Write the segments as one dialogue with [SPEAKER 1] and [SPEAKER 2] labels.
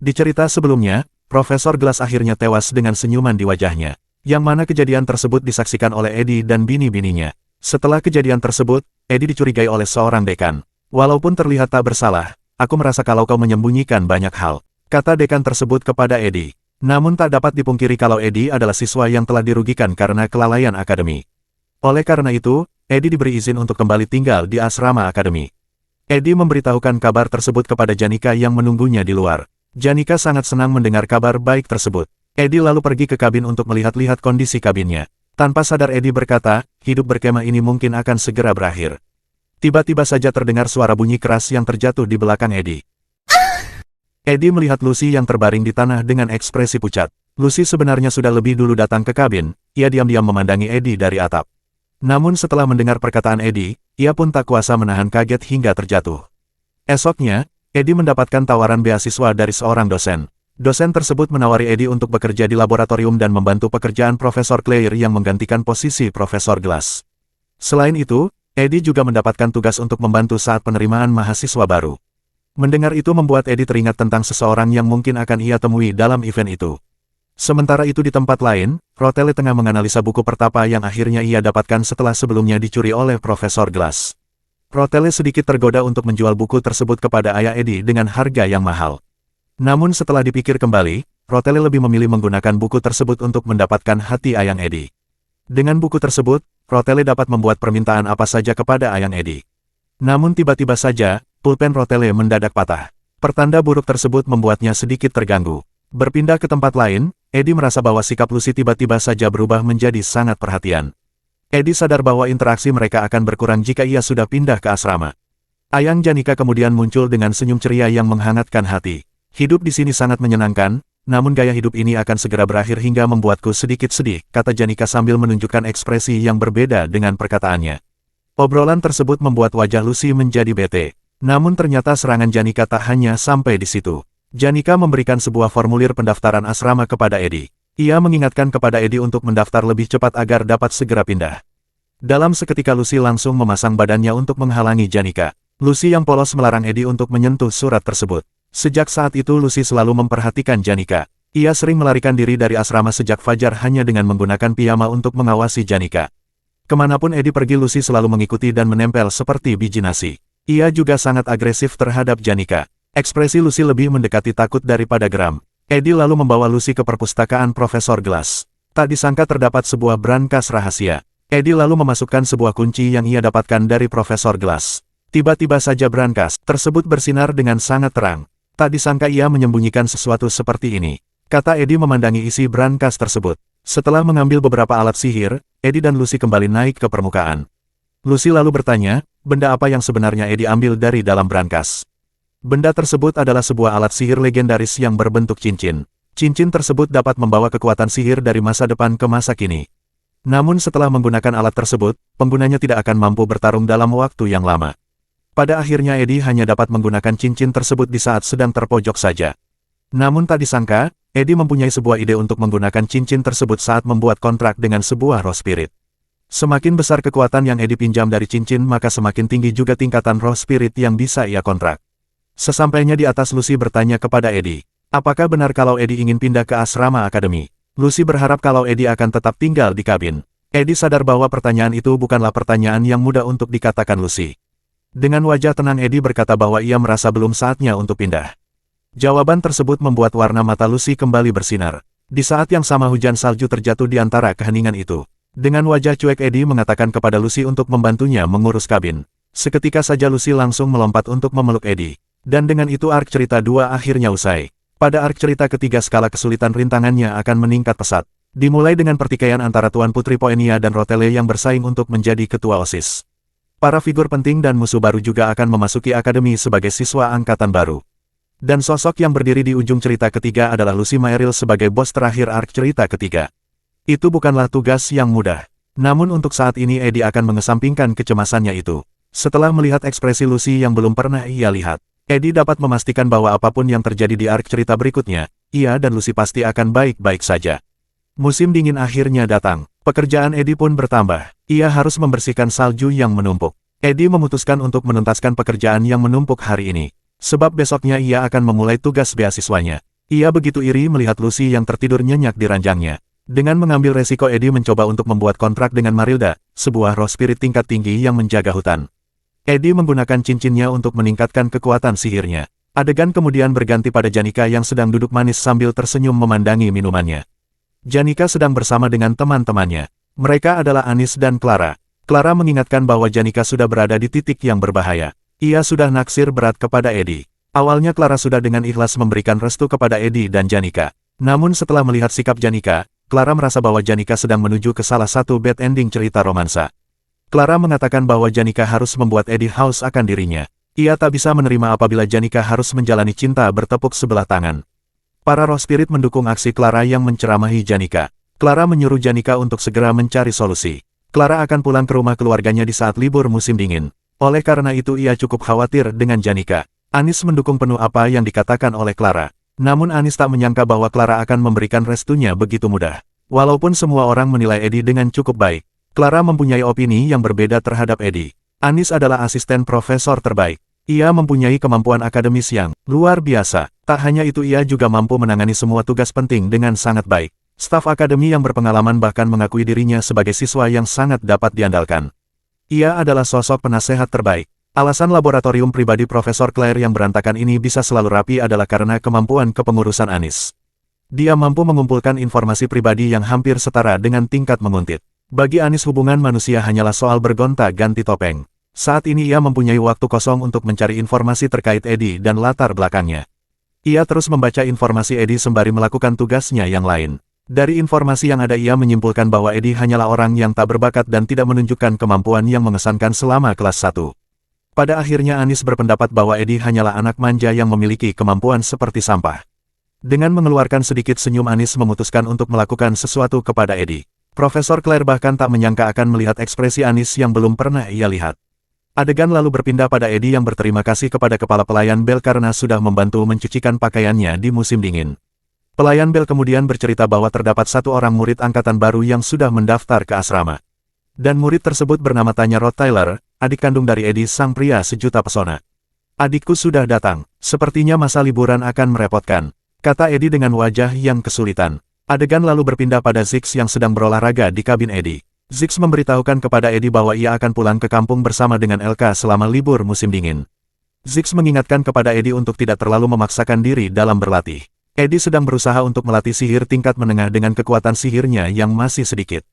[SPEAKER 1] Di cerita sebelumnya, Profesor Glass akhirnya tewas dengan senyuman di wajahnya, yang mana kejadian tersebut disaksikan oleh Eddie dan bini-bininya. Setelah kejadian tersebut, Eddie dicurigai oleh seorang dekan. Walaupun terlihat tak bersalah, aku merasa kalau kau menyembunyikan banyak hal, kata dekan tersebut kepada Eddie. Namun tak dapat dipungkiri kalau Eddie adalah siswa yang telah dirugikan karena kelalaian akademi. Oleh karena itu, Eddie diberi izin untuk kembali tinggal di asrama akademi. Eddie memberitahukan kabar tersebut kepada Janika yang menunggunya di luar. Janika sangat senang mendengar kabar baik tersebut. Eddie lalu pergi ke kabin untuk melihat-lihat kondisi kabinnya. Tanpa sadar Eddie berkata, hidup berkemah ini mungkin akan segera berakhir. Tiba-tiba saja terdengar suara bunyi keras yang terjatuh di belakang Eddie. Eddie melihat Lucy yang terbaring di tanah dengan ekspresi pucat. Lucy sebenarnya sudah lebih dulu datang ke kabin, ia diam-diam memandangi Eddie dari atap. Namun setelah mendengar perkataan Eddie, ia pun tak kuasa menahan kaget hingga terjatuh. Esoknya, Eddie mendapatkan tawaran beasiswa dari seorang dosen. Dosen tersebut menawari Eddie untuk bekerja di laboratorium dan membantu pekerjaan Profesor Claire yang menggantikan posisi Profesor Glass. Selain itu, Eddie juga mendapatkan tugas untuk membantu saat penerimaan mahasiswa baru. Mendengar itu membuat Eddie teringat tentang seseorang yang mungkin akan ia temui dalam event itu. Sementara itu di tempat lain, Rotelle tengah menganalisa buku pertapa yang akhirnya ia dapatkan setelah sebelumnya dicuri oleh Profesor Glass. Rotelle sedikit tergoda untuk menjual buku tersebut kepada ayah Eddie dengan harga yang mahal. Namun setelah dipikir kembali, Rotelle lebih memilih menggunakan buku tersebut untuk mendapatkan hati ayang Eddie. Dengan buku tersebut, Rotelle dapat membuat permintaan apa saja kepada ayang Eddie. Namun tiba-tiba saja, pulpen Rotelle mendadak patah. Pertanda buruk tersebut membuatnya sedikit terganggu. Berpindah ke tempat lain, Eddie merasa bahwa sikap Lucy tiba-tiba saja berubah menjadi sangat perhatian. Eddie sadar bahwa interaksi mereka akan berkurang jika ia sudah pindah ke asrama. Ayang Janika kemudian muncul dengan senyum ceria yang menghangatkan hati. Hidup di sini sangat menyenangkan, namun gaya hidup ini akan segera berakhir hingga membuatku sedikit sedih, kata Janika sambil menunjukkan ekspresi yang berbeda dengan perkataannya. Obrolan tersebut membuat wajah Lucy menjadi bete. Namun ternyata serangan Janika tak hanya sampai di situ. Janika memberikan sebuah formulir pendaftaran asrama kepada Eddie. Ia mengingatkan kepada Eddie untuk mendaftar lebih cepat agar dapat segera pindah. Dalam seketika Lucy langsung memasang badannya untuk menghalangi Janika. Lucy yang polos melarang Eddie untuk menyentuh surat tersebut. Sejak saat itu Lucy selalu memperhatikan Janika. Ia sering melarikan diri dari asrama sejak fajar hanya dengan menggunakan piyama untuk mengawasi Janika. Kemanapun Eddie pergi Lucy selalu mengikuti dan menempel seperti biji nasi. Ia juga sangat agresif terhadap Janika. Ekspresi Lucy lebih mendekati takut daripada geram. Eddie lalu membawa Lucy ke perpustakaan Profesor Glass. Tak disangka terdapat sebuah brankas rahasia. Eddie lalu memasukkan sebuah kunci yang ia dapatkan dari Profesor Glass. Tiba-tiba saja brankas tersebut bersinar dengan sangat terang. Tak disangka ia menyembunyikan sesuatu seperti ini, kata Eddie memandangi isi brankas tersebut. Setelah mengambil beberapa alat sihir, Eddie dan Lucy kembali naik ke permukaan. Lucy lalu bertanya, benda apa yang sebenarnya Eddie ambil dari dalam brankas. Benda tersebut adalah sebuah alat sihir legendaris yang berbentuk cincin. Cincin tersebut dapat membawa kekuatan sihir dari masa depan ke masa kini. Namun setelah menggunakan alat tersebut, penggunanya tidak akan mampu bertarung dalam waktu yang lama. Pada akhirnya Eddie hanya dapat menggunakan cincin tersebut di saat sedang terpojok saja. Namun tak disangka, Eddie mempunyai sebuah ide untuk menggunakan cincin tersebut saat membuat kontrak dengan sebuah roh spirit. Semakin besar kekuatan yang Eddie pinjam dari cincin maka semakin tinggi juga tingkatan roh spirit yang bisa ia kontrak. Sesampainya di atas Lucy bertanya kepada Eddie, apakah benar kalau Eddie ingin pindah ke asrama akademi? Lucy berharap kalau Eddie akan tetap tinggal di kabin. Eddie sadar bahwa pertanyaan itu bukanlah pertanyaan yang mudah untuk dikatakan Lucy. Dengan wajah tenang Eddie berkata bahwa ia merasa belum saatnya untuk pindah. Jawaban tersebut membuat warna mata Lucy kembali bersinar. Di saat yang sama hujan salju terjatuh di antara keheningan itu. Dengan wajah cuek Eddie mengatakan kepada Lucy untuk membantunya mengurus kabin. Seketika saja Lucy langsung melompat untuk memeluk Eddie. Dan dengan itu arc cerita 2 akhirnya usai. Pada arc cerita ketiga skala kesulitan rintangannya akan meningkat pesat. Dimulai dengan pertikaian antara Tuan Putri Poenia dan Rotelle yang bersaing untuk menjadi ketua OSIS. Para figur penting dan musuh baru juga akan memasuki akademi sebagai siswa angkatan baru. Dan sosok yang berdiri di ujung cerita ketiga adalah Lucy Maeril sebagai bos terakhir arc cerita ketiga. Itu bukanlah tugas yang mudah. Namun untuk saat ini Eddie akan mengesampingkan kecemasannya itu. Setelah melihat ekspresi Lucy yang belum pernah ia lihat, Eddie dapat memastikan bahwa apapun yang terjadi di arc cerita berikutnya, ia dan Lucy pasti akan baik-baik saja. Musim dingin akhirnya datang. Pekerjaan Eddie pun bertambah. Ia harus membersihkan salju yang menumpuk. Eddie memutuskan untuk menuntaskan pekerjaan yang menumpuk hari ini. Sebab besoknya ia akan memulai tugas beasiswanya. Ia begitu iri melihat Lucy yang tertidur nyenyak di ranjangnya. Dengan mengambil resiko, Eddie mencoba untuk membuat kontrak dengan Marilda, sebuah roh spirit tingkat tinggi yang menjaga hutan. Eddie menggunakan cincinnya untuk meningkatkan kekuatan sihirnya. Adegan kemudian berganti pada Janika yang sedang duduk manis sambil tersenyum memandangi minumannya. Janika sedang bersama dengan teman-temannya. Mereka adalah Anis dan Clara. Clara mengingatkan bahwa Janika sudah berada di titik yang berbahaya. Ia sudah naksir berat kepada Eddie. Awalnya Clara sudah dengan ikhlas memberikan restu kepada Eddie dan Janika. Namun setelah melihat sikap Janika, Clara merasa bahwa Janika sedang menuju ke salah satu bad ending cerita romansa. Clara mengatakan bahwa Janika harus membuat Eddie haus akan dirinya. Ia tak bisa menerima apabila Janika harus menjalani cinta bertepuk sebelah tangan. Para roh spirit mendukung aksi Clara yang menceramahi Janika. Clara menyuruh Janika untuk segera mencari solusi. Clara akan pulang ke rumah keluarganya di saat libur musim dingin. Oleh karena itu ia cukup khawatir dengan Janika. Anis mendukung penuh apa yang dikatakan oleh Clara. Namun Anis tak menyangka bahwa Clara akan memberikan restunya begitu mudah. Walaupun semua orang menilai Eddie dengan cukup baik, Clara mempunyai opini yang berbeda terhadap Eddie. Anis adalah asisten profesor terbaik. Ia mempunyai kemampuan akademis yang luar biasa. Tak hanya itu, ia juga mampu menangani semua tugas penting dengan sangat baik. Staf akademi yang berpengalaman bahkan mengakui dirinya sebagai siswa yang sangat dapat diandalkan. Ia adalah sosok penasehat terbaik. Alasan laboratorium pribadi Profesor Claire yang berantakan ini bisa selalu rapi adalah karena kemampuan kepengurusan Anis. Dia mampu mengumpulkan informasi pribadi yang hampir setara dengan tingkat menguntit. Bagi Anis, hubungan manusia hanyalah soal bergonta-ganti topeng. Saat ini ia mempunyai waktu kosong untuk mencari informasi terkait Eddie dan latar belakangnya. Ia terus membaca informasi Eddie sembari melakukan tugasnya yang lain. Dari informasi yang ada, ia menyimpulkan bahwa Eddie hanyalah orang yang tak berbakat dan tidak menunjukkan kemampuan yang mengesankan selama kelas 1. Pada akhirnya Anis berpendapat bahwa Eddie hanyalah anak manja yang memiliki kemampuan seperti sampah. Dengan mengeluarkan sedikit senyum, Anis memutuskan untuk melakukan sesuatu kepada Eddie. Profesor Claire bahkan tak menyangka akan melihat ekspresi Anis yang belum pernah ia lihat. Adegan lalu berpindah pada Eddie yang berterima kasih kepada kepala pelayan Bel karena sudah membantu mencucikan pakaiannya di musim dingin. Pelayan Bel kemudian bercerita bahwa terdapat satu orang murid angkatan baru yang sudah mendaftar ke asrama. Dan murid tersebut bernama Tanya Rod Tyler, adik kandung dari Eddie, sang pria sejuta pesona. "Adikku sudah datang, sepertinya masa liburan akan merepotkan," kata Eddie dengan wajah yang kesulitan. Adegan lalu berpindah pada Ziggs yang sedang berolahraga di kabin Eddie. Ziggs memberitahukan kepada Eddie bahwa ia akan pulang ke kampung bersama dengan Elka selama libur musim dingin. Ziggs mengingatkan kepada Eddie untuk tidak terlalu memaksakan diri dalam berlatih. Eddie sedang berusaha untuk melatih sihir tingkat menengah dengan kekuatan sihirnya yang masih sedikit.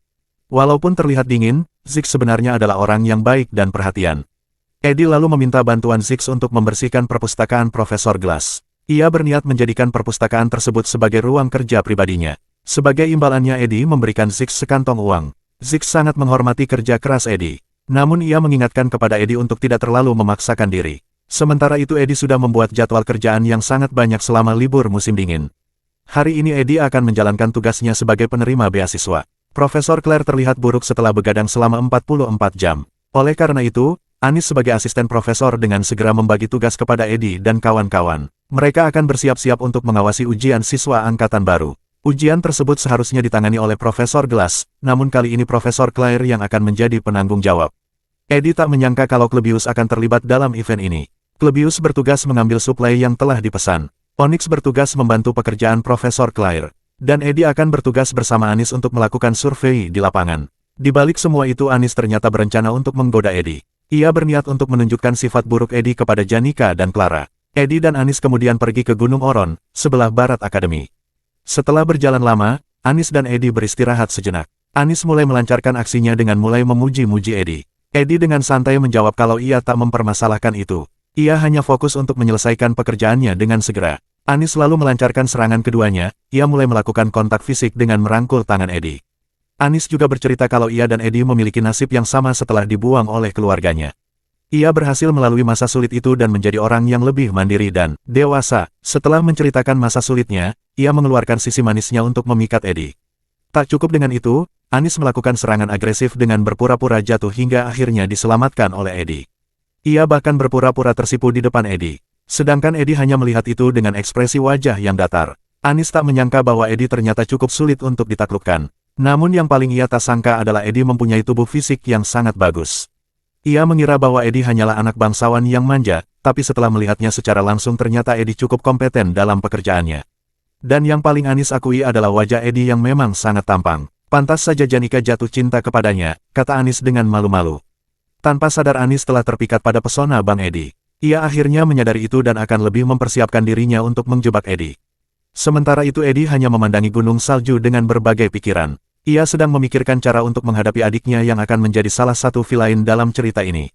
[SPEAKER 1] Walaupun terlihat dingin, Ziggs sebenarnya adalah orang yang baik dan perhatian. Eddie lalu meminta bantuan Ziggs untuk membersihkan perpustakaan Profesor Glass. Ia berniat menjadikan perpustakaan tersebut sebagai ruang kerja pribadinya. Sebagai imbalannya, Eddie memberikan Ziggs sekantong uang. Ziggs sangat menghormati kerja keras Eddie. Namun ia mengingatkan kepada Eddie untuk tidak terlalu memaksakan diri. Sementara itu Eddie sudah membuat jadwal kerjaan yang sangat banyak selama libur musim dingin. Hari ini Eddie akan menjalankan tugasnya sebagai penerima beasiswa. Profesor Claire terlihat buruk setelah begadang selama 44 jam. Oleh karena itu, Anis sebagai asisten profesor dengan segera membagi tugas kepada Eddie dan kawan-kawan. Mereka akan bersiap-siap untuk mengawasi ujian siswa angkatan baru. Ujian tersebut seharusnya ditangani oleh Profesor Glass, namun kali ini Profesor Claire yang akan menjadi penanggung jawab. Eddie tak menyangka kalau Klebius akan terlibat dalam event ini. Klebius bertugas mengambil suplai yang telah dipesan. Onyx bertugas membantu pekerjaan Profesor Claire. Dan Eddie akan bertugas bersama Anis untuk melakukan survei di lapangan. Di balik semua itu, Anis ternyata berencana untuk menggoda Eddie. Ia berniat untuk menunjukkan sifat buruk Eddie kepada Janika dan Clara. Eddie dan Anis kemudian pergi ke Gunung Oron, sebelah barat akademi. Setelah berjalan lama, Anis dan Eddie beristirahat sejenak. Anis mulai melancarkan aksinya dengan mulai memuji-muji Eddie. Eddie dengan santai menjawab kalau ia tak mempermasalahkan itu. Ia hanya fokus untuk menyelesaikan pekerjaannya dengan segera. Anis lalu melancarkan serangan keduanya. Ia mulai melakukan kontak fisik dengan merangkul tangan Eddie. Anis juga bercerita kalau ia dan Eddie memiliki nasib yang sama setelah dibuang oleh keluarganya. Ia berhasil melalui masa sulit itu dan menjadi orang yang lebih mandiri dan dewasa. Setelah menceritakan masa sulitnya, ia mengeluarkan sisi manisnya untuk memikat Eddie. Tak cukup dengan itu, Anis melakukan serangan agresif dengan berpura-pura jatuh hingga akhirnya diselamatkan oleh Eddie. Ia bahkan berpura-pura tersipu di depan Eddie. Sedangkan Eddie hanya melihat itu dengan ekspresi wajah yang datar. Anis tak menyangka bahwa Eddie ternyata cukup sulit untuk ditaklukkan. Namun yang paling ia tak sangka adalah Eddie mempunyai tubuh fisik yang sangat bagus. Ia mengira bahwa Eddie hanyalah anak bangsawan yang manja, tapi setelah melihatnya secara langsung ternyata Eddie cukup kompeten dalam pekerjaannya. Dan yang paling Anis akui adalah wajah Eddie yang memang sangat tampang. Pantas saja Janika jatuh cinta kepadanya, kata Anis dengan malu-malu. Tanpa sadar Anis telah terpikat pada pesona Bang Eddie. Ia akhirnya menyadari itu dan akan lebih mempersiapkan dirinya untuk menjebak Eddie. Sementara itu Eddie hanya memandangi gunung salju dengan berbagai pikiran. Ia sedang memikirkan cara untuk menghadapi adiknya yang akan menjadi salah satu villain dalam cerita ini.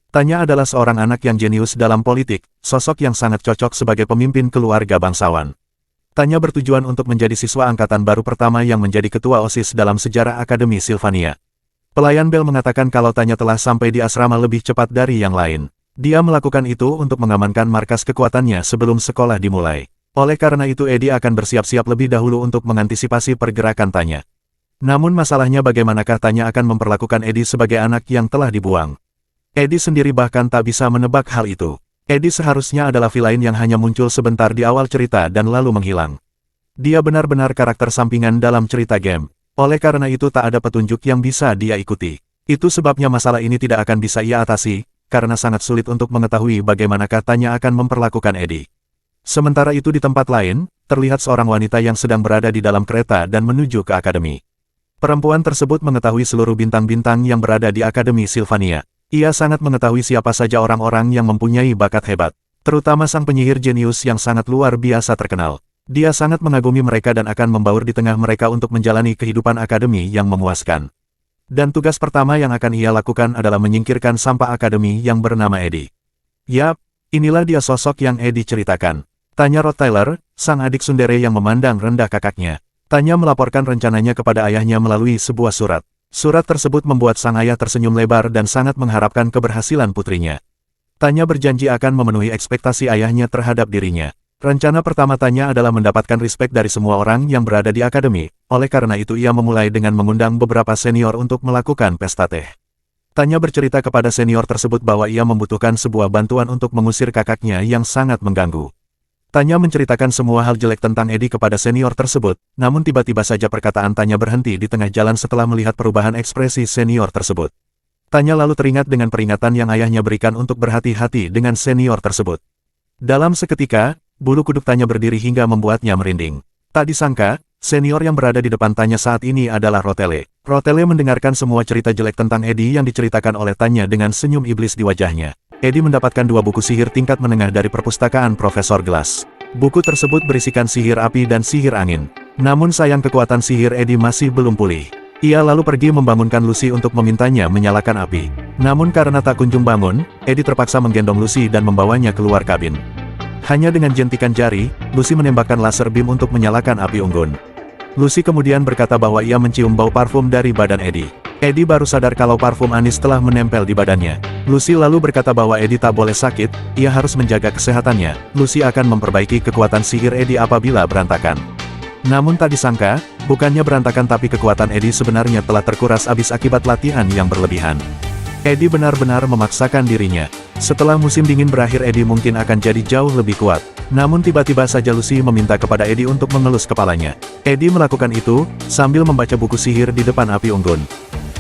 [SPEAKER 1] Tanya adalah seorang anak yang jenius dalam politik, sosok yang sangat cocok sebagai pemimpin keluarga bangsawan. Tanya bertujuan untuk menjadi siswa angkatan baru pertama yang menjadi ketua OSIS dalam sejarah Akademi Sylvania. Pelayan Bel mengatakan kalau Tanya telah sampai di asrama lebih cepat dari yang lain. Dia melakukan itu untuk mengamankan markas kekuatannya sebelum sekolah dimulai. Oleh karena itu Eddie akan bersiap-siap lebih dahulu untuk mengantisipasi pergerakan Tanya. Namun masalahnya bagaimanakah Tanya akan memperlakukan Eddie sebagai anak yang telah dibuang. Eddie sendiri bahkan tak bisa menebak hal itu. Eddie seharusnya adalah villain yang hanya muncul sebentar di awal cerita dan lalu menghilang. Dia benar-benar karakter sampingan dalam cerita game. Oleh karena itu tak ada petunjuk yang bisa dia ikuti. Itu sebabnya masalah ini tidak akan bisa ia atasi, karena sangat sulit untuk mengetahui bagaimanakah Tanya akan memperlakukan Eddie. Sementara itu di tempat lain, terlihat seorang wanita yang sedang berada di dalam kereta dan menuju ke akademi. Perempuan tersebut mengetahui seluruh bintang-bintang yang berada di Akademi Sylvania. Ia sangat mengetahui siapa saja orang-orang yang mempunyai bakat hebat, terutama sang penyihir jenius yang sangat luar biasa terkenal. Dia sangat mengagumi mereka dan akan membaur di tengah mereka untuk menjalani kehidupan akademi yang memuaskan. Dan tugas pertama yang akan ia lakukan adalah menyingkirkan sampah akademi yang bernama Eddie. Yap, inilah dia sosok yang Eddie ceritakan. Tanya Rottweiler, sang adik tsundere yang memandang rendah kakaknya. Tanya melaporkan rencananya kepada ayahnya melalui sebuah surat. Surat tersebut membuat sang ayah tersenyum lebar dan sangat mengharapkan keberhasilan putrinya. Tanya berjanji akan memenuhi ekspektasi ayahnya terhadap dirinya. Rencana pertama Tanya adalah mendapatkan respek dari semua orang yang berada di akademi, oleh karena itu ia memulai dengan mengundang beberapa senior untuk melakukan pesta teh. Tanya bercerita kepada senior tersebut bahwa ia membutuhkan sebuah bantuan untuk mengusir kakaknya yang sangat mengganggu. Tanya menceritakan semua hal jelek tentang Eddie kepada senior tersebut, namun tiba-tiba saja perkataan Tanya berhenti di tengah jalan setelah melihat perubahan ekspresi senior tersebut. Tanya lalu teringat dengan peringatan yang ayahnya berikan untuk berhati-hati dengan senior tersebut. Dalam seketika, bulu kuduk Tanya berdiri hingga membuatnya merinding. Tak disangka, senior yang berada di depan Tanya saat ini adalah Rotele. Rotele mendengarkan semua cerita jelek tentang Eddie yang diceritakan oleh Tanya dengan senyum iblis di wajahnya. Eddie mendapatkan 2 buku sihir tingkat menengah dari perpustakaan Profesor Glass. Buku tersebut berisikan sihir api dan sihir angin. Namun sayang kekuatan sihir Eddie masih belum pulih. Ia lalu pergi membangunkan Lucy untuk memintanya menyalakan api. Namun karena tak kunjung bangun, Eddie terpaksa menggendong Lucy dan membawanya keluar kabin. Hanya dengan jentikan jari, Lucy menembakkan laser beam untuk menyalakan api unggun. Lucy kemudian berkata bahwa ia mencium bau parfum dari badan Eddie. Eddie baru sadar kalau parfum anis telah menempel di badannya. Lucy lalu berkata bahwa Eddie tak boleh sakit, ia harus menjaga kesehatannya. Lucy akan memperbaiki kekuatan sihir Eddie apabila berantakan. Namun tak disangka, bukannya berantakan tapi kekuatan Eddie sebenarnya telah terkuras habis akibat latihan yang berlebihan. Eddie benar-benar memaksakan dirinya. Setelah musim dingin berakhir Eddie mungkin akan jadi jauh lebih kuat. Namun tiba-tiba saja Lucy meminta kepada Eddie untuk mengelus kepalanya. Eddie melakukan itu, sambil membaca buku sihir di depan api unggun.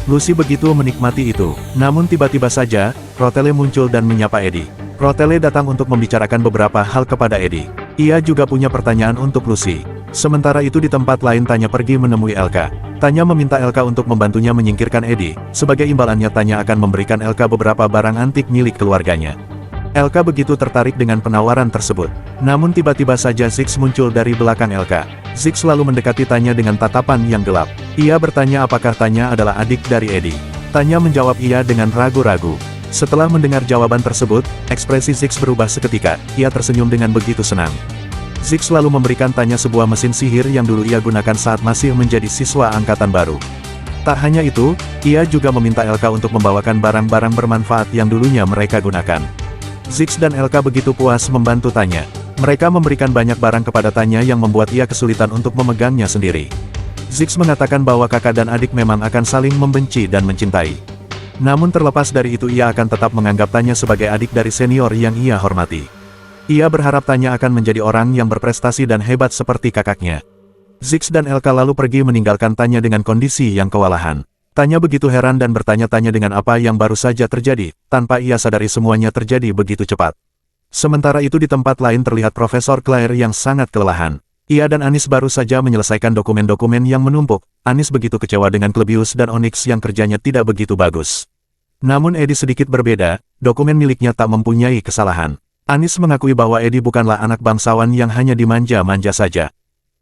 [SPEAKER 1] Lucy begitu menikmati itu. Namun tiba-tiba saja, Rotele muncul dan menyapa Eddie. Rotele datang untuk membicarakan beberapa hal kepada Eddie. Ia juga punya pertanyaan untuk Lucy. Sementara itu di tempat lain Tanya pergi menemui Elka. Tanya meminta Elka untuk membantunya menyingkirkan Eddie. Sebagai imbalannya Tanya akan memberikan Elka beberapa barang antik milik keluarganya. Elka begitu tertarik dengan penawaran tersebut. Namun tiba-tiba saja Ziggs muncul dari belakang Elka. Ziggs selalu mendekati Tanya dengan tatapan yang gelap. Ia bertanya apakah Tanya adalah adik dari Eddie. Tanya menjawab iya dengan ragu-ragu. Setelah mendengar jawaban tersebut, ekspresi Ziggs berubah seketika. Ia tersenyum dengan begitu senang. Ziggs lalu memberikan Tanya sebuah mesin sihir yang dulu ia gunakan saat masih menjadi siswa angkatan baru. Tak hanya itu, ia juga meminta Elka untuk membawakan barang-barang bermanfaat yang dulunya mereka gunakan. Ziggs dan Elka begitu puas membantu Tanya. Mereka memberikan banyak barang kepada Tanya yang membuat ia kesulitan untuk memegangnya sendiri. Ziggs mengatakan bahwa kakak dan adik memang akan saling membenci dan mencintai. Namun terlepas dari itu ia akan tetap menganggap Tanya sebagai adik dari senior yang ia hormati. Ia berharap Tanya akan menjadi orang yang berprestasi dan hebat seperti kakaknya. Ziggs dan Elka lalu pergi meninggalkan Tanya dengan kondisi yang kewalahan. Tanya begitu heran dan bertanya-tanya dengan apa yang baru saja terjadi, tanpa ia sadari semuanya terjadi begitu cepat. Sementara itu di tempat lain terlihat Profesor Claire yang sangat kelelahan. Ia dan Anis baru saja menyelesaikan dokumen-dokumen yang menumpuk. Anis begitu kecewa dengan Klebius dan Onyx yang kerjanya tidak begitu bagus. Namun Eddie sedikit berbeda, dokumen miliknya tak mempunyai kesalahan. Anis mengakui bahwa Eddie bukanlah anak bangsawan yang hanya dimanja-manja saja.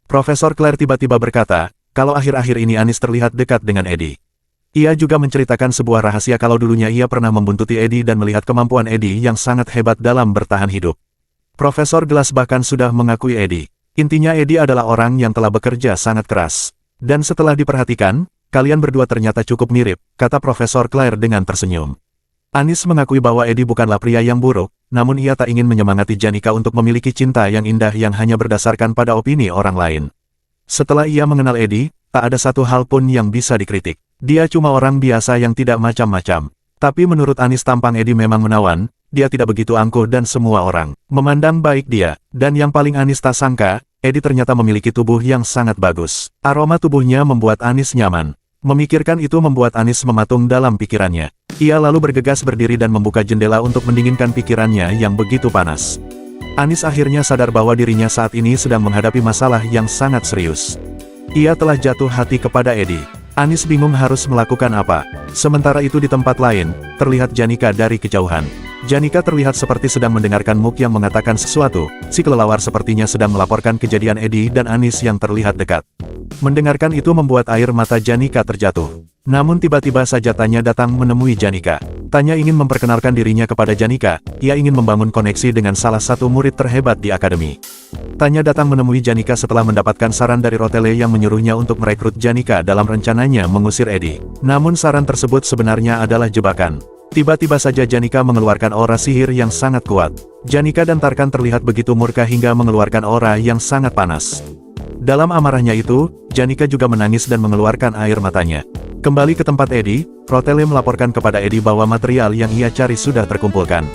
[SPEAKER 1] Profesor Claire tiba-tiba berkata, kalau akhir-akhir ini Anis terlihat dekat dengan Eddie. Ia juga menceritakan sebuah rahasia kalau dulunya ia pernah membuntuti Eddie dan melihat kemampuan Eddie yang sangat hebat dalam bertahan hidup. Profesor Glass bahkan sudah mengakui Eddie. Intinya Eddie adalah orang yang telah bekerja sangat keras. Dan setelah diperhatikan, kalian berdua ternyata cukup mirip, kata Profesor Claire dengan tersenyum. Anis mengakui bahwa Eddie bukanlah pria yang buruk, namun ia tak ingin menyemangati Janika untuk memiliki cinta yang indah yang hanya berdasarkan pada opini orang lain. Setelah ia mengenal Eddie, tak ada satu hal pun yang bisa dikritik. Dia cuma orang biasa yang tidak macam-macam. Tapi menurut Anis tampang Eddie memang menawan, dia tidak begitu angkuh dan semua orang memandang baik dia. Dan yang paling Anis tak sangka, Eddie ternyata memiliki tubuh yang sangat bagus. Aroma tubuhnya membuat Anis nyaman. Memikirkan itu membuat Anis mematung dalam pikirannya. Ia lalu bergegas berdiri dan membuka jendela untuk mendinginkan pikirannya yang begitu panas. Anis akhirnya sadar bahwa dirinya saat ini sedang menghadapi masalah yang sangat serius. Ia telah jatuh hati kepada Eddie. Anis bingung harus melakukan apa. Sementara itu di tempat lain, terlihat Janika dari kejauhan. Janika terlihat seperti sedang mendengarkan Mook yang mengatakan sesuatu. Si kelelawar sepertinya sedang melaporkan kejadian Eddie dan Anis yang terlihat dekat. Mendengarkan itu membuat air mata Janika terjatuh. Namun tiba-tiba saja Tanya datang menemui Janika. Tanya ingin memperkenalkan dirinya kepada Janika. Ia ingin membangun koneksi dengan salah satu murid terhebat di akademi. Tanya datang menemui Janika setelah mendapatkan saran dari Rotele yang menyuruhnya untuk merekrut Janika dalam rencananya mengusir Eddie. Namun saran tersebut sebenarnya adalah jebakan. Tiba-tiba saja Janika mengeluarkan aura sihir yang sangat kuat. Janika dan Tarkan terlihat begitu murka hingga mengeluarkan aura yang sangat panas. Dalam amarahnya itu, Janika juga menangis dan mengeluarkan air matanya. Kembali ke tempat Eddie, Rotele melaporkan kepada Eddie bahwa material yang ia cari sudah terkumpulkan.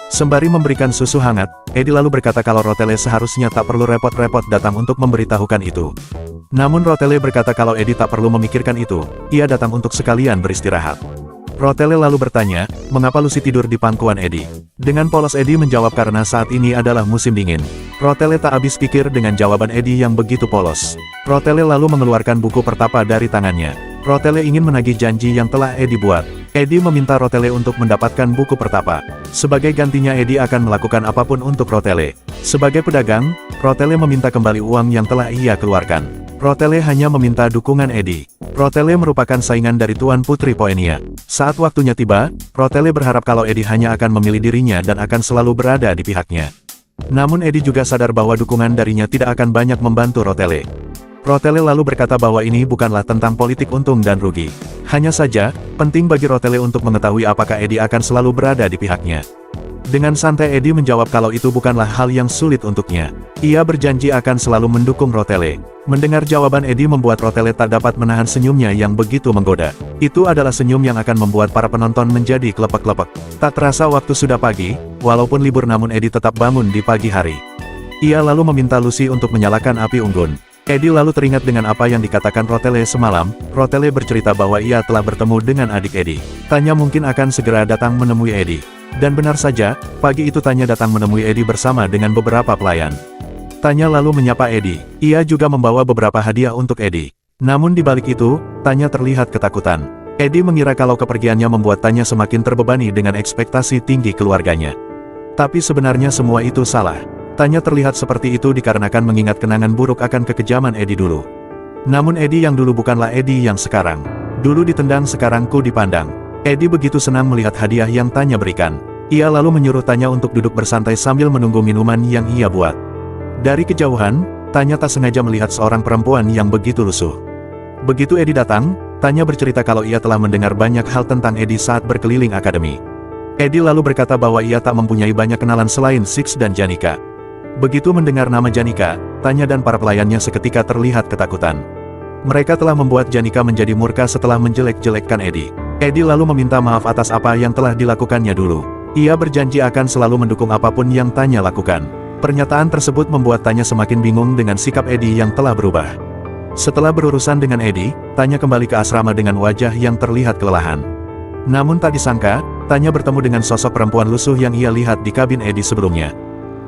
[SPEAKER 1] Sembari memberikan susu hangat, Eddie lalu berkata kalau Rotele seharusnya tak perlu repot-repot datang untuk memberitahukan itu. Namun Rotele berkata kalau Eddie tak perlu memikirkan itu, ia datang untuk sekalian beristirahat. Rotele lalu bertanya, mengapa Lucy tidur di pangkuan Eddie? Dengan polos Eddie menjawab karena saat ini adalah musim dingin. Rotele tak habis pikir dengan jawaban Eddie yang begitu polos. Rotele lalu mengeluarkan buku pertapa dari tangannya. Rotele ingin menagih janji yang telah Eddie buat. Eddie meminta Rotele untuk mendapatkan buku pertapa. Sebagai gantinya Eddie akan melakukan apapun untuk Rotele. Sebagai pedagang, Rotele meminta kembali uang yang telah ia keluarkan. Rotele hanya meminta dukungan Eddie. Rotele merupakan saingan dari Tuan Putri Poenia. Saat waktunya tiba, Rotele berharap kalau Eddie hanya akan memilih dirinya dan akan selalu berada di pihaknya. Namun Eddie juga sadar bahwa dukungan darinya tidak akan banyak membantu Rotele. Rotele lalu berkata bahwa ini bukanlah tentang politik untung dan rugi. Hanya saja, penting bagi Rotele untuk mengetahui apakah Eddie akan selalu berada di pihaknya. Dengan santai Eddie menjawab kalau itu bukanlah hal yang sulit untuknya. Ia berjanji akan selalu mendukung Rotele. Mendengar jawaban Eddie membuat Rotele tak dapat menahan senyumnya yang begitu menggoda. Itu adalah senyum yang akan membuat para penonton menjadi kelepek-kelepek. Tak terasa waktu sudah pagi, walaupun libur namun Eddie tetap bangun di pagi hari. Ia lalu meminta Lucy untuk menyalakan api unggun. Eddie lalu teringat dengan apa yang dikatakan Rotele semalam. Rotele bercerita bahwa ia telah bertemu dengan adik Eddie. Tanya mungkin akan segera datang menemui Eddie. Dan benar saja, pagi itu Tanya datang menemui Eddie bersama dengan beberapa pelayan. Tanya lalu menyapa Eddie. Ia juga membawa beberapa hadiah untuk Eddie. Namun di balik itu, Tanya terlihat ketakutan. Eddie mengira kalau kepergiannya membuat Tanya semakin terbebani dengan ekspektasi tinggi keluarganya. Tapi sebenarnya semua itu salah. Tanya terlihat seperti itu dikarenakan mengingat kenangan buruk akan kekejaman Eddie dulu. Namun Eddie yang dulu bukanlah Eddie yang sekarang. Dulu ditendang sekarang ku dipandang. Eddie begitu senang melihat hadiah yang Tanya berikan. Ia lalu menyuruh Tanya untuk duduk bersantai sambil menunggu minuman yang ia buat. Dari kejauhan, Tanya tak sengaja melihat seorang perempuan yang begitu lusuh. Begitu Eddie datang, Tanya bercerita kalau ia telah mendengar banyak hal tentang Eddie saat berkeliling akademi. Eddie lalu berkata bahwa ia tak mempunyai banyak kenalan selain Six dan Janika. Begitu mendengar nama Janika, Tanya dan para pelayannya seketika terlihat ketakutan. Mereka telah membuat Janika menjadi murka setelah menjelek-jelekkan Eddie. Eddie lalu meminta maaf atas apa yang telah dilakukannya dulu. Ia berjanji akan selalu mendukung apapun yang Tanya lakukan. Pernyataan tersebut membuat Tanya semakin bingung dengan sikap Eddie yang telah berubah. Setelah berurusan dengan Eddie, Tanya kembali ke asrama dengan wajah yang terlihat kelelahan. Namun tak disangka, Tanya bertemu dengan sosok perempuan lusuh yang ia lihat di kabin Eddie sebelumnya.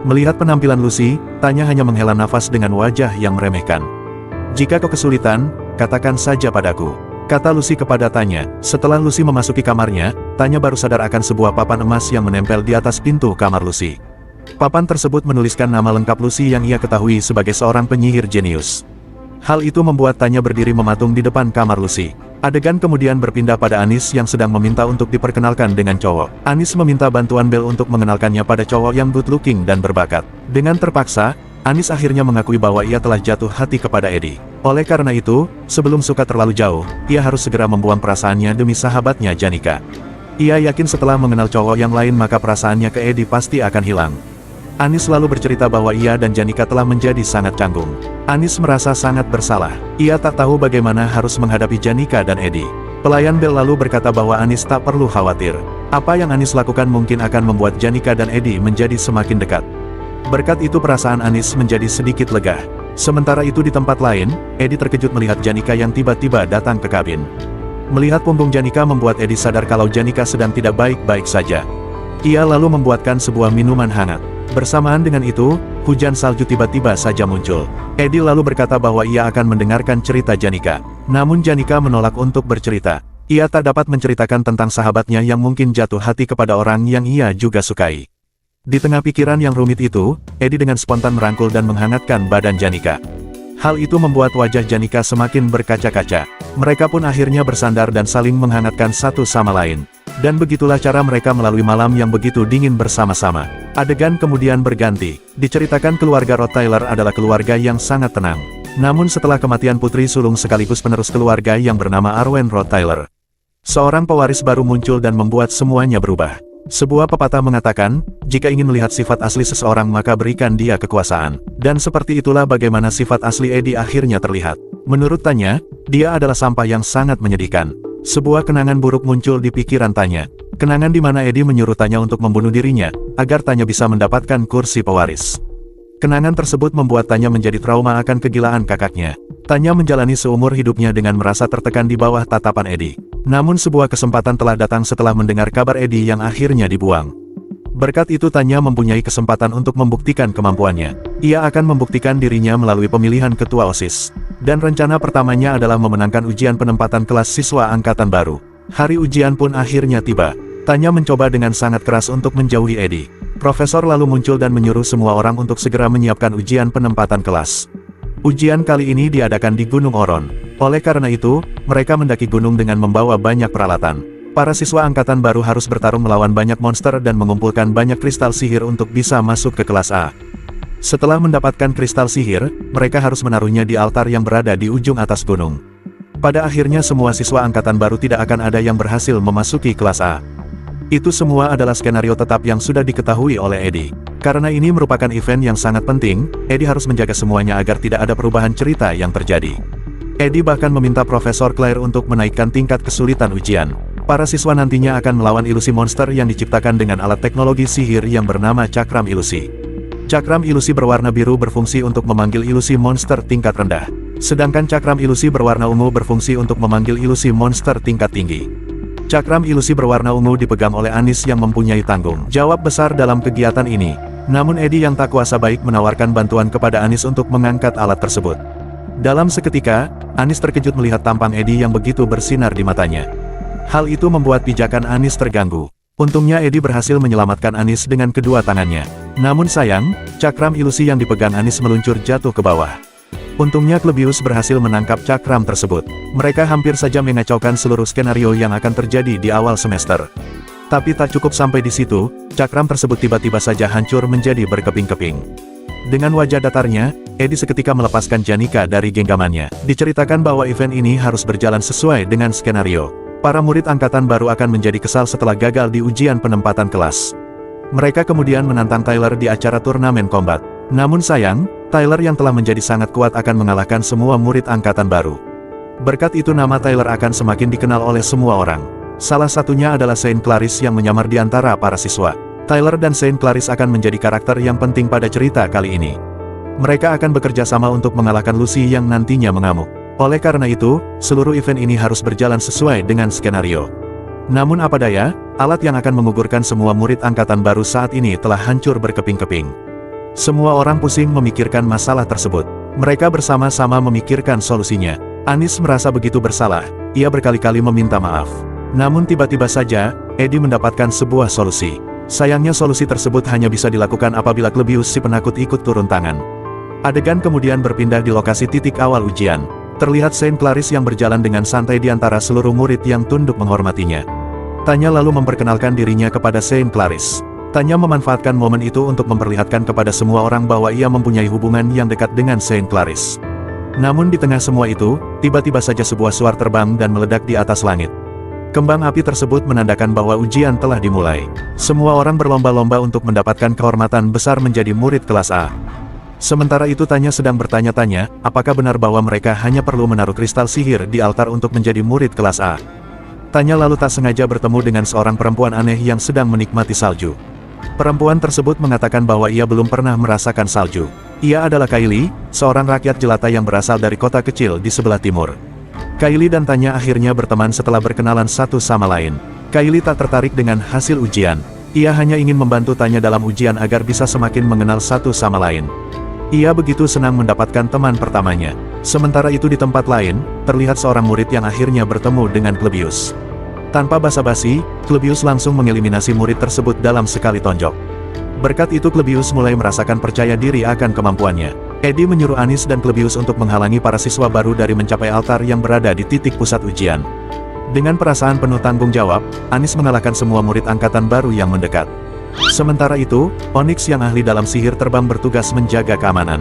[SPEAKER 1] Melihat penampilan Lucy, Tanya hanya menghela nafas dengan wajah yang meremehkan. "Jika kau kesulitan, katakan saja padaku," kata Lucy kepada Tanya. Setelah Lucy memasuki kamarnya, Tanya baru sadar akan sebuah papan emas yang menempel di atas pintu kamar Lucy. Papan tersebut menuliskan nama lengkap Lucy yang ia ketahui sebagai seorang penyihir jenius. Hal itu membuat Tanya berdiri mematung di depan kamar Lucy. Adegan kemudian berpindah pada Anis yang sedang meminta untuk diperkenalkan dengan cowok. Anis meminta bantuan Belle untuk mengenalkannya pada cowok yang good looking dan berbakat. Dengan terpaksa, Anis akhirnya mengakui bahwa ia telah jatuh hati kepada Eddie. Oleh karena itu, sebelum suka terlalu jauh, ia harus segera membuang perasaannya demi sahabatnya Janika. Ia yakin setelah mengenal cowok yang lain maka perasaannya ke Eddie pasti akan hilang. Anis lalu bercerita bahwa ia dan Janika telah menjadi sangat canggung. Anis merasa sangat bersalah. Ia tak tahu bagaimana harus menghadapi Janika dan Eddie. Pelayan Belle lalu berkata bahwa Anis tak perlu khawatir. Apa yang Anis lakukan mungkin akan membuat Janika dan Eddie menjadi semakin dekat. Berkat itu perasaan Anis menjadi sedikit lega. Sementara itu di tempat lain, Eddie terkejut melihat Janika yang tiba-tiba datang ke kabin. Melihat punggung Janika membuat Eddie sadar kalau Janika sedang tidak baik-baik saja. Ia lalu membuatkan sebuah minuman hangat. Bersamaan dengan itu, hujan salju tiba-tiba saja muncul. Eddie lalu berkata bahwa ia akan mendengarkan cerita Janika. Namun Janika menolak untuk bercerita. Ia tak dapat menceritakan tentang sahabatnya yang mungkin jatuh hati kepada orang yang ia juga sukai. Di tengah pikiran yang rumit itu, Eddie dengan spontan merangkul dan menghangatkan badan Janika. Hal itu membuat wajah Janika semakin berkaca-kaca. Mereka pun akhirnya bersandar dan saling menghangatkan satu sama lain. Dan begitulah cara mereka melalui malam yang begitu dingin bersama-sama. Adegan kemudian berganti. Diceritakan keluarga Rottweiler adalah keluarga yang sangat tenang. Namun setelah kematian putri sulung sekaligus penerus keluarga yang bernama Arwen Rottweiler, seorang pewaris baru muncul dan membuat semuanya berubah. Sebuah pepatah mengatakan, jika ingin melihat sifat asli seseorang maka berikan dia kekuasaan. Dan seperti itulah bagaimana sifat asli Eddie akhirnya terlihat. Menurut Tanya, dia adalah sampah yang sangat menyedihkan. Sebuah kenangan buruk muncul di pikiran Tanya. Kenangan di mana Eddie menyuruh Tanya untuk membunuh dirinya, agar Tanya bisa mendapatkan kursi pewaris. Kenangan tersebut membuat Tanya menjadi trauma akan kegilaan kakaknya. Tanya menjalani seumur hidupnya dengan merasa tertekan di bawah tatapan Eddie. Namun sebuah kesempatan telah datang setelah mendengar kabar Eddie yang akhirnya dibuang. Berkat itu Tanya mempunyai kesempatan untuk membuktikan kemampuannya. Ia akan membuktikan dirinya melalui pemilihan ketua OSIS. Dan rencana pertamanya adalah memenangkan ujian penempatan kelas siswa angkatan baru. Hari ujian pun akhirnya tiba. Tanya mencoba dengan sangat keras untuk menjauhi Eddie. Profesor lalu muncul dan menyuruh semua orang untuk segera menyiapkan ujian penempatan kelas. Ujian kali ini diadakan di Gunung Oron. Oleh karena itu, mereka mendaki gunung dengan membawa banyak peralatan. Para siswa angkatan baru harus bertarung melawan banyak monster dan mengumpulkan banyak kristal sihir untuk bisa masuk ke kelas A. Setelah mendapatkan kristal sihir, mereka harus menaruhnya di altar yang berada di ujung atas gunung. Pada akhirnya semua siswa angkatan baru tidak akan ada yang berhasil memasuki kelas A. Itu semua adalah skenario tetap yang sudah diketahui oleh Eddie. Karena ini merupakan event yang sangat penting, Eddie harus menjaga semuanya agar tidak ada perubahan cerita yang terjadi. Eddie bahkan meminta Profesor Claire untuk menaikkan tingkat kesulitan ujian. Para siswa nantinya akan melawan ilusi monster yang diciptakan dengan alat teknologi sihir yang bernama Cakram Ilusi. Cakram Ilusi berwarna biru berfungsi untuk memanggil ilusi monster tingkat rendah. Sedangkan Cakram Ilusi berwarna ungu berfungsi untuk memanggil ilusi monster tingkat tinggi. Cakram Ilusi berwarna ungu dipegang oleh Anis yang mempunyai tanggung jawab besar dalam kegiatan ini. Namun Eddie yang tak kuasa baik menawarkan bantuan kepada Anis untuk mengangkat alat tersebut. Dalam seketika, Anis terkejut melihat tampang Eddie yang begitu bersinar di matanya. Hal itu membuat pijakan Anis terganggu. Untungnya Eddie berhasil menyelamatkan Anis dengan kedua tangannya. Namun sayang, cakram ilusi yang dipegang Anis meluncur jatuh ke bawah. Untungnya Klebius berhasil menangkap cakram tersebut. Mereka hampir saja mengacaukan seluruh skenario yang akan terjadi di awal semester. Tapi tak cukup sampai di situ, cakram tersebut tiba-tiba saja hancur menjadi berkeping-keping. Dengan wajah datarnya, Eddie seketika melepaskan Janika dari genggamannya. Diceritakan bahwa event ini harus berjalan sesuai dengan skenario. Para murid angkatan baru akan menjadi kesal setelah gagal di ujian penempatan kelas. Mereka kemudian menantang Tyler di acara turnamen kombat. Namun sayang, Tyler yang telah menjadi sangat kuat akan mengalahkan semua murid angkatan baru. Berkat itu nama Tyler akan semakin dikenal oleh semua orang. Salah satunya adalah Saint Clarice yang menyamar di antara para siswa. Tyler dan Saint Clarice akan menjadi karakter yang penting pada cerita kali ini. Mereka akan bekerja sama untuk mengalahkan Lucy yang nantinya mengamuk. Oleh karena itu, seluruh event ini harus berjalan sesuai dengan skenario. Namun apa daya, alat yang akan mengugurkan semua murid angkatan baru saat ini telah hancur berkeping-keping. Semua orang pusing memikirkan masalah tersebut. Mereka bersama-sama memikirkan solusinya. Anis merasa begitu bersalah, ia berkali-kali meminta maaf. Namun tiba-tiba saja, Eddie mendapatkan sebuah solusi. Sayangnya solusi tersebut hanya bisa dilakukan apabila Klebius si penakut ikut turun tangan. Adegan kemudian berpindah di lokasi titik awal ujian. Terlihat Saint Clarice yang berjalan dengan santai di antara seluruh murid yang tunduk menghormatinya. Tanya lalu memperkenalkan dirinya kepada Saint Clarice. Tanya memanfaatkan momen itu untuk memperlihatkan kepada semua orang bahwa ia mempunyai hubungan yang dekat dengan Saint Clarice. Namun di tengah semua itu, tiba-tiba saja sebuah suar terbang dan meledak di atas langit. Kembang api tersebut menandakan bahwa ujian telah dimulai. Semua orang berlomba-lomba untuk mendapatkan kehormatan besar menjadi murid kelas A. Sementara itu Tanya sedang bertanya-tanya, apakah benar bahwa mereka hanya perlu menaruh kristal sihir di altar untuk menjadi murid kelas A. Tanya lalu tak sengaja bertemu dengan seorang perempuan aneh yang sedang menikmati salju. Perempuan tersebut mengatakan bahwa ia belum pernah merasakan salju. Ia adalah Kylie, seorang rakyat jelata yang berasal dari kota kecil di sebelah timur. Kylie dan Tanya akhirnya berteman setelah berkenalan satu sama lain. Kylie tak tertarik dengan hasil ujian. Ia hanya ingin membantu Tanya dalam ujian agar bisa semakin mengenal satu sama lain. Ia begitu senang mendapatkan teman pertamanya. Sementara itu di tempat lain, terlihat seorang murid yang akhirnya bertemu dengan Klebius. Tanpa basa-basi, Klebius langsung mengeliminasi murid tersebut dalam sekali tonjok. Berkat itu Klebius mulai merasakan percaya diri akan kemampuannya. Eddie menyuruh Anis dan Klebius untuk menghalangi para siswa baru dari mencapai altar yang berada di titik pusat ujian. Dengan perasaan penuh tanggung jawab, Anis mengalahkan semua murid angkatan baru yang mendekat. Sementara itu, Onyx yang ahli dalam sihir terbang bertugas menjaga keamanan.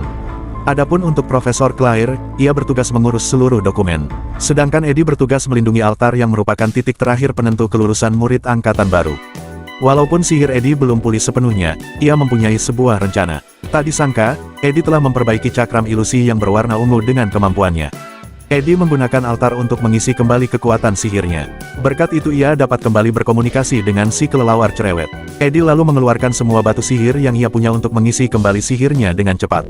[SPEAKER 1] Adapun untuk Profesor Claire, ia bertugas mengurus seluruh dokumen. Sedangkan Eddie bertugas melindungi altar yang merupakan titik terakhir penentu kelulusan murid angkatan baru. Walaupun sihir Eddie belum pulih sepenuhnya, ia mempunyai sebuah rencana. Tak disangka, Eddie telah memperbaiki cakram ilusi yang berwarna ungu dengan kemampuannya. Eddie menggunakan altar untuk mengisi kembali kekuatan sihirnya. Berkat itu ia dapat kembali berkomunikasi dengan si kelelawar cerewet. Eddie lalu mengeluarkan semua batu sihir yang ia punya untuk mengisi kembali sihirnya dengan cepat.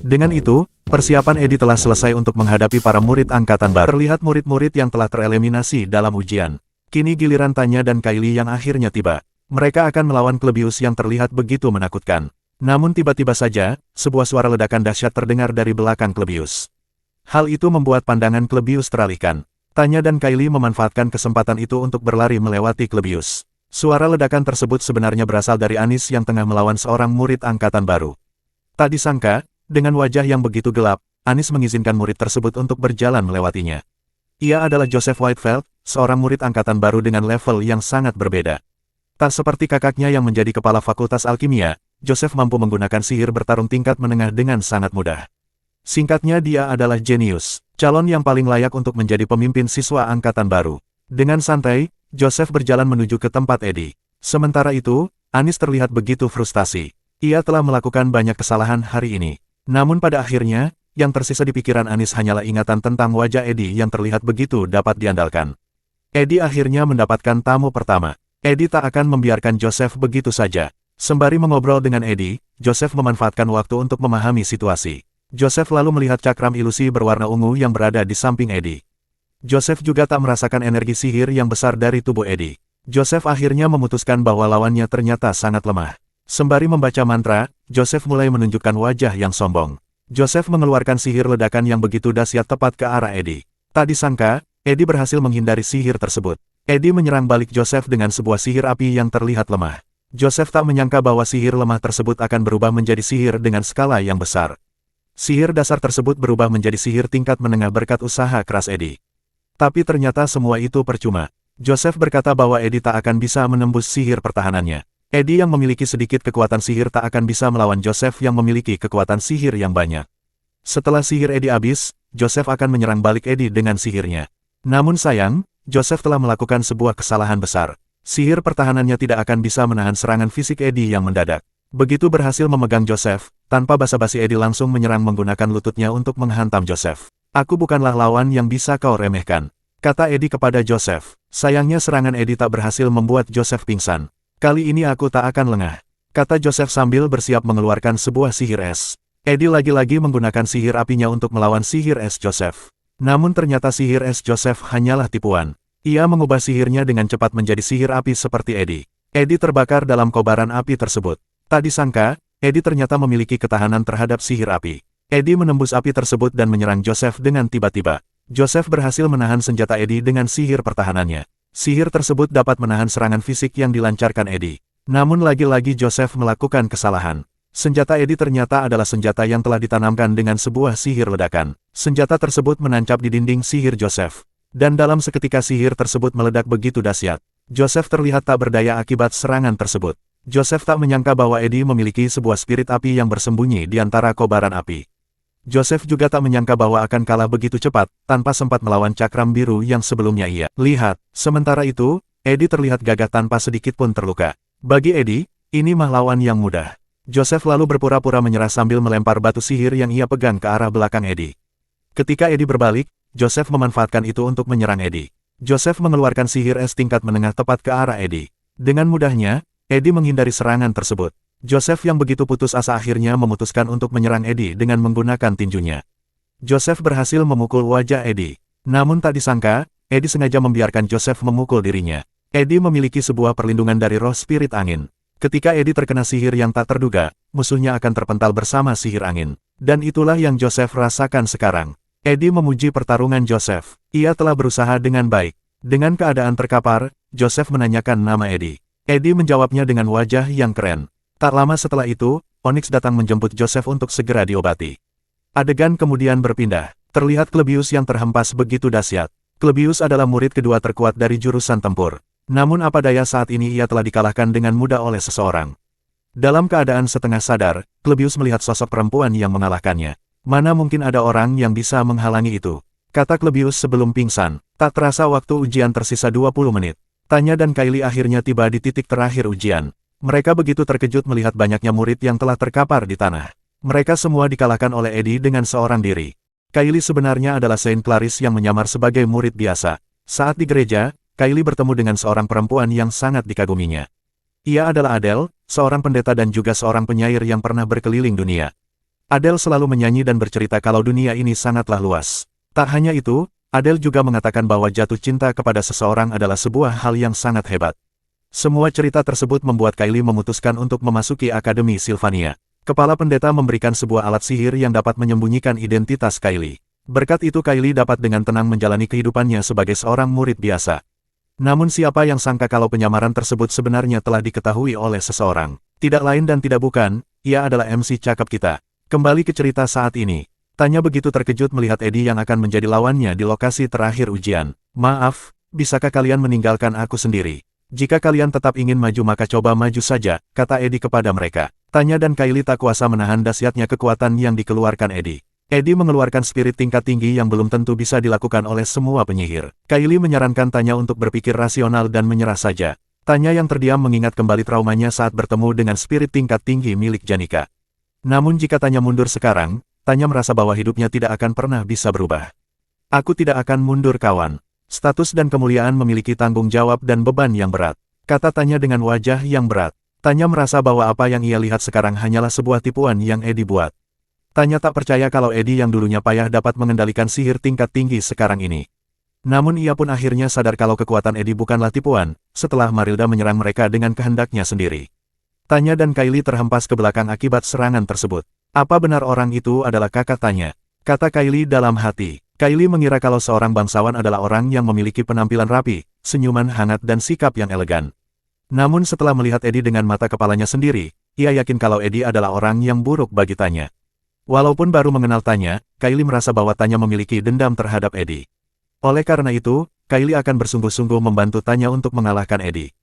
[SPEAKER 1] Dengan itu, persiapan Eddie telah selesai untuk menghadapi para murid angkatan baru. Terlihat murid-murid yang telah tereliminasi dalam ujian. Kini giliran Tanya dan Kylie yang akhirnya tiba. Mereka akan melawan Klebius yang terlihat begitu menakutkan. Namun tiba-tiba saja, sebuah suara ledakan dahsyat terdengar dari belakang Klebius. Hal itu membuat pandangan Klebius teralihkan. Tanya dan Kylie memanfaatkan kesempatan itu untuk berlari melewati Klebius. Suara ledakan tersebut sebenarnya berasal dari Anis yang tengah melawan seorang murid angkatan baru. Tak disangka, dengan wajah yang begitu gelap, Anis mengizinkan murid tersebut untuk berjalan melewatinya. Ia adalah Joseph Whitefeld, seorang murid angkatan baru dengan level yang sangat berbeda. Tak seperti kakaknya yang menjadi kepala fakultas alkimia, Joseph mampu menggunakan sihir bertarung tingkat menengah dengan sangat mudah. Singkatnya dia adalah jenius, calon yang paling layak untuk menjadi pemimpin siswa angkatan baru. Dengan santai, Joseph berjalan menuju ke tempat Eddie. Sementara itu, Anis terlihat begitu frustasi. Ia telah melakukan banyak kesalahan hari ini. Namun pada akhirnya, yang tersisa di pikiran Anis hanyalah ingatan tentang wajah Eddie yang terlihat begitu dapat diandalkan. Eddie akhirnya mendapatkan tamu pertama. Eddie tak akan membiarkan Joseph begitu saja. Sembari mengobrol dengan Eddie, Joseph memanfaatkan waktu untuk memahami situasi. Joseph lalu melihat cakram ilusi berwarna ungu yang berada di samping Eddie. Joseph juga tak merasakan energi sihir yang besar dari tubuh Eddie. Joseph akhirnya memutuskan bahwa lawannya ternyata sangat lemah. Sembari membaca mantra, Joseph mulai menunjukkan wajah yang sombong. Joseph mengeluarkan sihir ledakan yang begitu dahsyat tepat ke arah Eddie. Tak disangka, Eddie berhasil menghindari sihir tersebut. Eddie menyerang balik Joseph dengan sebuah sihir api yang terlihat lemah. Joseph tak menyangka bahwa sihir lemah tersebut akan berubah menjadi sihir dengan skala yang besar. Sihir dasar tersebut berubah menjadi sihir tingkat menengah berkat usaha keras Eddie. Tapi ternyata semua itu percuma. Joseph berkata bahwa Eddie tak akan bisa menembus sihir pertahanannya. Eddie yang memiliki sedikit kekuatan sihir tak akan bisa melawan Joseph yang memiliki kekuatan sihir yang banyak. Setelah sihir Eddie habis, Joseph akan menyerang balik Eddie dengan sihirnya. Namun sayang, Joseph telah melakukan sebuah kesalahan besar. Sihir pertahanannya tidak akan bisa menahan serangan fisik Eddie yang mendadak. Begitu berhasil memegang Joseph, tanpa basa-basi Eddie langsung menyerang menggunakan lututnya untuk menghantam Joseph. Aku bukanlah lawan yang bisa kau remehkan, kata Eddie kepada Joseph. Sayangnya serangan Eddie tak berhasil membuat Joseph pingsan. Kali ini aku tak akan lengah, kata Joseph sambil bersiap mengeluarkan sebuah sihir es. Eddie lagi-lagi menggunakan sihir apinya untuk melawan sihir es Joseph. Namun ternyata sihir es Joseph hanyalah tipuan. Ia mengubah sihirnya dengan cepat menjadi sihir api seperti Eddie. Eddie terbakar dalam kobaran api tersebut. Tak disangka, Eddie ternyata memiliki ketahanan terhadap sihir api. Eddie menembus api tersebut dan menyerang Joseph dengan tiba-tiba. Joseph berhasil menahan senjata Eddie dengan sihir pertahanannya. Sihir tersebut dapat menahan serangan fisik yang dilancarkan Eddie. Namun lagi-lagi Joseph melakukan kesalahan. Senjata Eddie ternyata adalah senjata yang telah ditanamkan dengan sebuah sihir ledakan. Senjata tersebut menancap di dinding sihir Joseph. Dan dalam seketika sihir tersebut meledak begitu dahsyat. Joseph terlihat tak berdaya akibat serangan tersebut. Joseph tak menyangka bahwa Eddie memiliki sebuah spirit api yang bersembunyi di antara kobaran api. Joseph juga tak menyangka bahwa akan kalah begitu cepat, tanpa sempat melawan cakram biru yang sebelumnya ia lihat. Sementara itu, Eddie terlihat gagah tanpa sedikit pun terluka. Bagi Eddie, ini mah lawan yang mudah. Joseph lalu berpura-pura menyerah sambil melempar batu sihir yang ia pegang ke arah belakang Eddie. Ketika Eddie berbalik, Joseph memanfaatkan itu untuk menyerang Eddie. Joseph mengeluarkan sihir es tingkat menengah tepat ke arah Eddie. Dengan mudahnya, Eddie menghindari serangan tersebut. Joseph yang begitu putus asa akhirnya memutuskan untuk menyerang Eddie dengan menggunakan tinjunya. Joseph berhasil memukul wajah Eddie. Namun tak disangka, Eddie sengaja membiarkan Joseph memukul dirinya. Eddie memiliki sebuah perlindungan dari roh spirit angin. Ketika Eddie terkena sihir yang tak terduga, musuhnya akan terpental bersama sihir angin. Dan itulah yang Joseph rasakan sekarang. Eddie memuji pertarungan Joseph. Ia telah berusaha dengan baik. Dengan keadaan terkapar, Joseph menanyakan nama Eddie. Eddie menjawabnya dengan wajah yang keren. Tak lama setelah itu, Onyx datang menjemput Joseph untuk segera diobati. Adegan kemudian berpindah. Terlihat Klebius yang terhempas begitu dahsyat. Klebius adalah murid kedua terkuat dari jurusan tempur. Namun apa daya saat ini ia telah dikalahkan dengan mudah oleh seseorang. Dalam keadaan setengah sadar, Klebius melihat sosok perempuan yang mengalahkannya. Mana mungkin ada orang yang bisa menghalangi itu, kata Klebius sebelum pingsan. Tak terasa waktu ujian tersisa 20 menit. Tanya dan Kylie akhirnya tiba di titik terakhir ujian. Mereka begitu terkejut melihat banyaknya murid yang telah terkapar di tanah. Mereka semua dikalahkan oleh Eddie dengan seorang diri. Kylie sebenarnya adalah Saint Clarice yang menyamar sebagai murid biasa. Saat di gereja, Kylie bertemu dengan seorang perempuan yang sangat dikaguminya. Ia adalah Adele, seorang pendeta dan juga seorang penyair yang pernah berkeliling dunia. Adele selalu menyanyi dan bercerita kalau dunia ini sangatlah luas. Tak hanya itu, Adele juga mengatakan bahwa jatuh cinta kepada seseorang adalah sebuah hal yang sangat hebat. Semua cerita tersebut membuat Kylie memutuskan untuk memasuki Akademi Sylvania. Kepala pendeta memberikan sebuah alat sihir yang dapat menyembunyikan identitas Kylie. Berkat itu Kylie dapat dengan tenang menjalani kehidupannya sebagai seorang murid biasa. Namun siapa yang sangka kalau penyamaran tersebut sebenarnya telah diketahui oleh seseorang. Tidak lain dan tidak bukan, ia adalah MC cakep kita. Kembali ke cerita saat ini. Tanya begitu terkejut melihat Eddie yang akan menjadi lawannya di lokasi terakhir ujian. Maaf, bisakah kalian meninggalkan aku sendiri? Jika kalian tetap ingin maju maka coba maju saja, kata Eddie kepada mereka. Tanya dan Kylie tak kuasa menahan dahsyatnya kekuatan yang dikeluarkan Eddie. Eddie mengeluarkan spirit tingkat tinggi yang belum tentu bisa dilakukan oleh semua penyihir. Kylie menyarankan Tanya untuk berpikir rasional dan menyerah saja. Tanya yang terdiam mengingat kembali traumanya saat bertemu dengan spirit tingkat tinggi milik Janika. Namun jika Tanya mundur sekarang, Tanya merasa bahwa hidupnya tidak akan pernah bisa berubah. Aku tidak akan mundur kawan. Status dan kemuliaan memiliki tanggung jawab dan beban yang berat, kata Tanya dengan wajah yang berat. Tanya merasa bahwa apa yang ia lihat sekarang hanyalah sebuah tipuan yang Eddie buat. Tanya tak percaya kalau Eddie yang dulunya payah dapat mengendalikan sihir tingkat tinggi sekarang ini. Namun ia pun akhirnya sadar kalau kekuatan Eddie bukanlah tipuan, setelah Marilda menyerang mereka dengan kehendaknya sendiri. Tanya dan Kylie terhempas ke belakang akibat serangan tersebut. Apa benar orang itu adalah kakak Tanya? Kata Kylie dalam hati. Kylie mengira kalau seorang bangsawan adalah orang yang memiliki penampilan rapi, senyuman hangat dan sikap yang elegan. Namun setelah melihat Eddie dengan mata kepalanya sendiri, ia yakin kalau Eddie adalah orang yang buruk bagi Tanya. Walaupun baru mengenal Tanya, Kylie merasa bahwa Tanya memiliki dendam terhadap Eddie. Oleh karena itu, Kylie akan bersungguh-sungguh membantu Tanya untuk mengalahkan Eddie.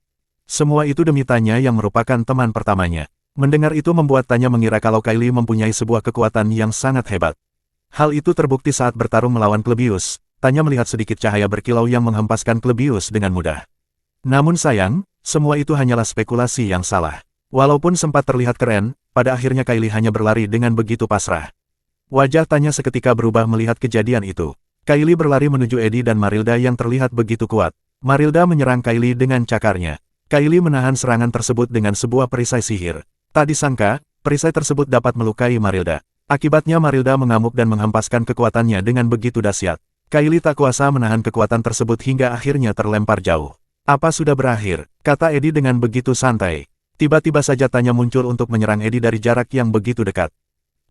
[SPEAKER 1] Semua itu demi Tanya yang merupakan teman pertamanya. Mendengar itu membuat Tanya mengira kalau Kylie mempunyai sebuah kekuatan yang sangat hebat. Hal itu terbukti saat bertarung melawan Klebius. Tanya melihat sedikit cahaya berkilau yang menghempaskan Klebius dengan mudah. Namun sayang, semua itu hanyalah spekulasi yang salah. Walaupun sempat terlihat keren, pada akhirnya Kylie hanya berlari dengan begitu pasrah. Wajah Tanya seketika berubah melihat kejadian itu. Kylie berlari menuju Eddie dan Marilda yang terlihat begitu kuat. Marilda menyerang Kylie dengan cakarnya. Kylie menahan serangan tersebut dengan sebuah perisai sihir. Tak disangka, perisai tersebut dapat melukai Marilda. Akibatnya Marilda mengamuk dan menghempaskan kekuatannya dengan begitu dahsyat. Kylie tak kuasa menahan kekuatan tersebut hingga akhirnya terlempar jauh. Apa sudah berakhir? Kata Eddie dengan begitu santai. Tiba-tiba saja Tanya muncul untuk menyerang Eddie dari jarak yang begitu dekat.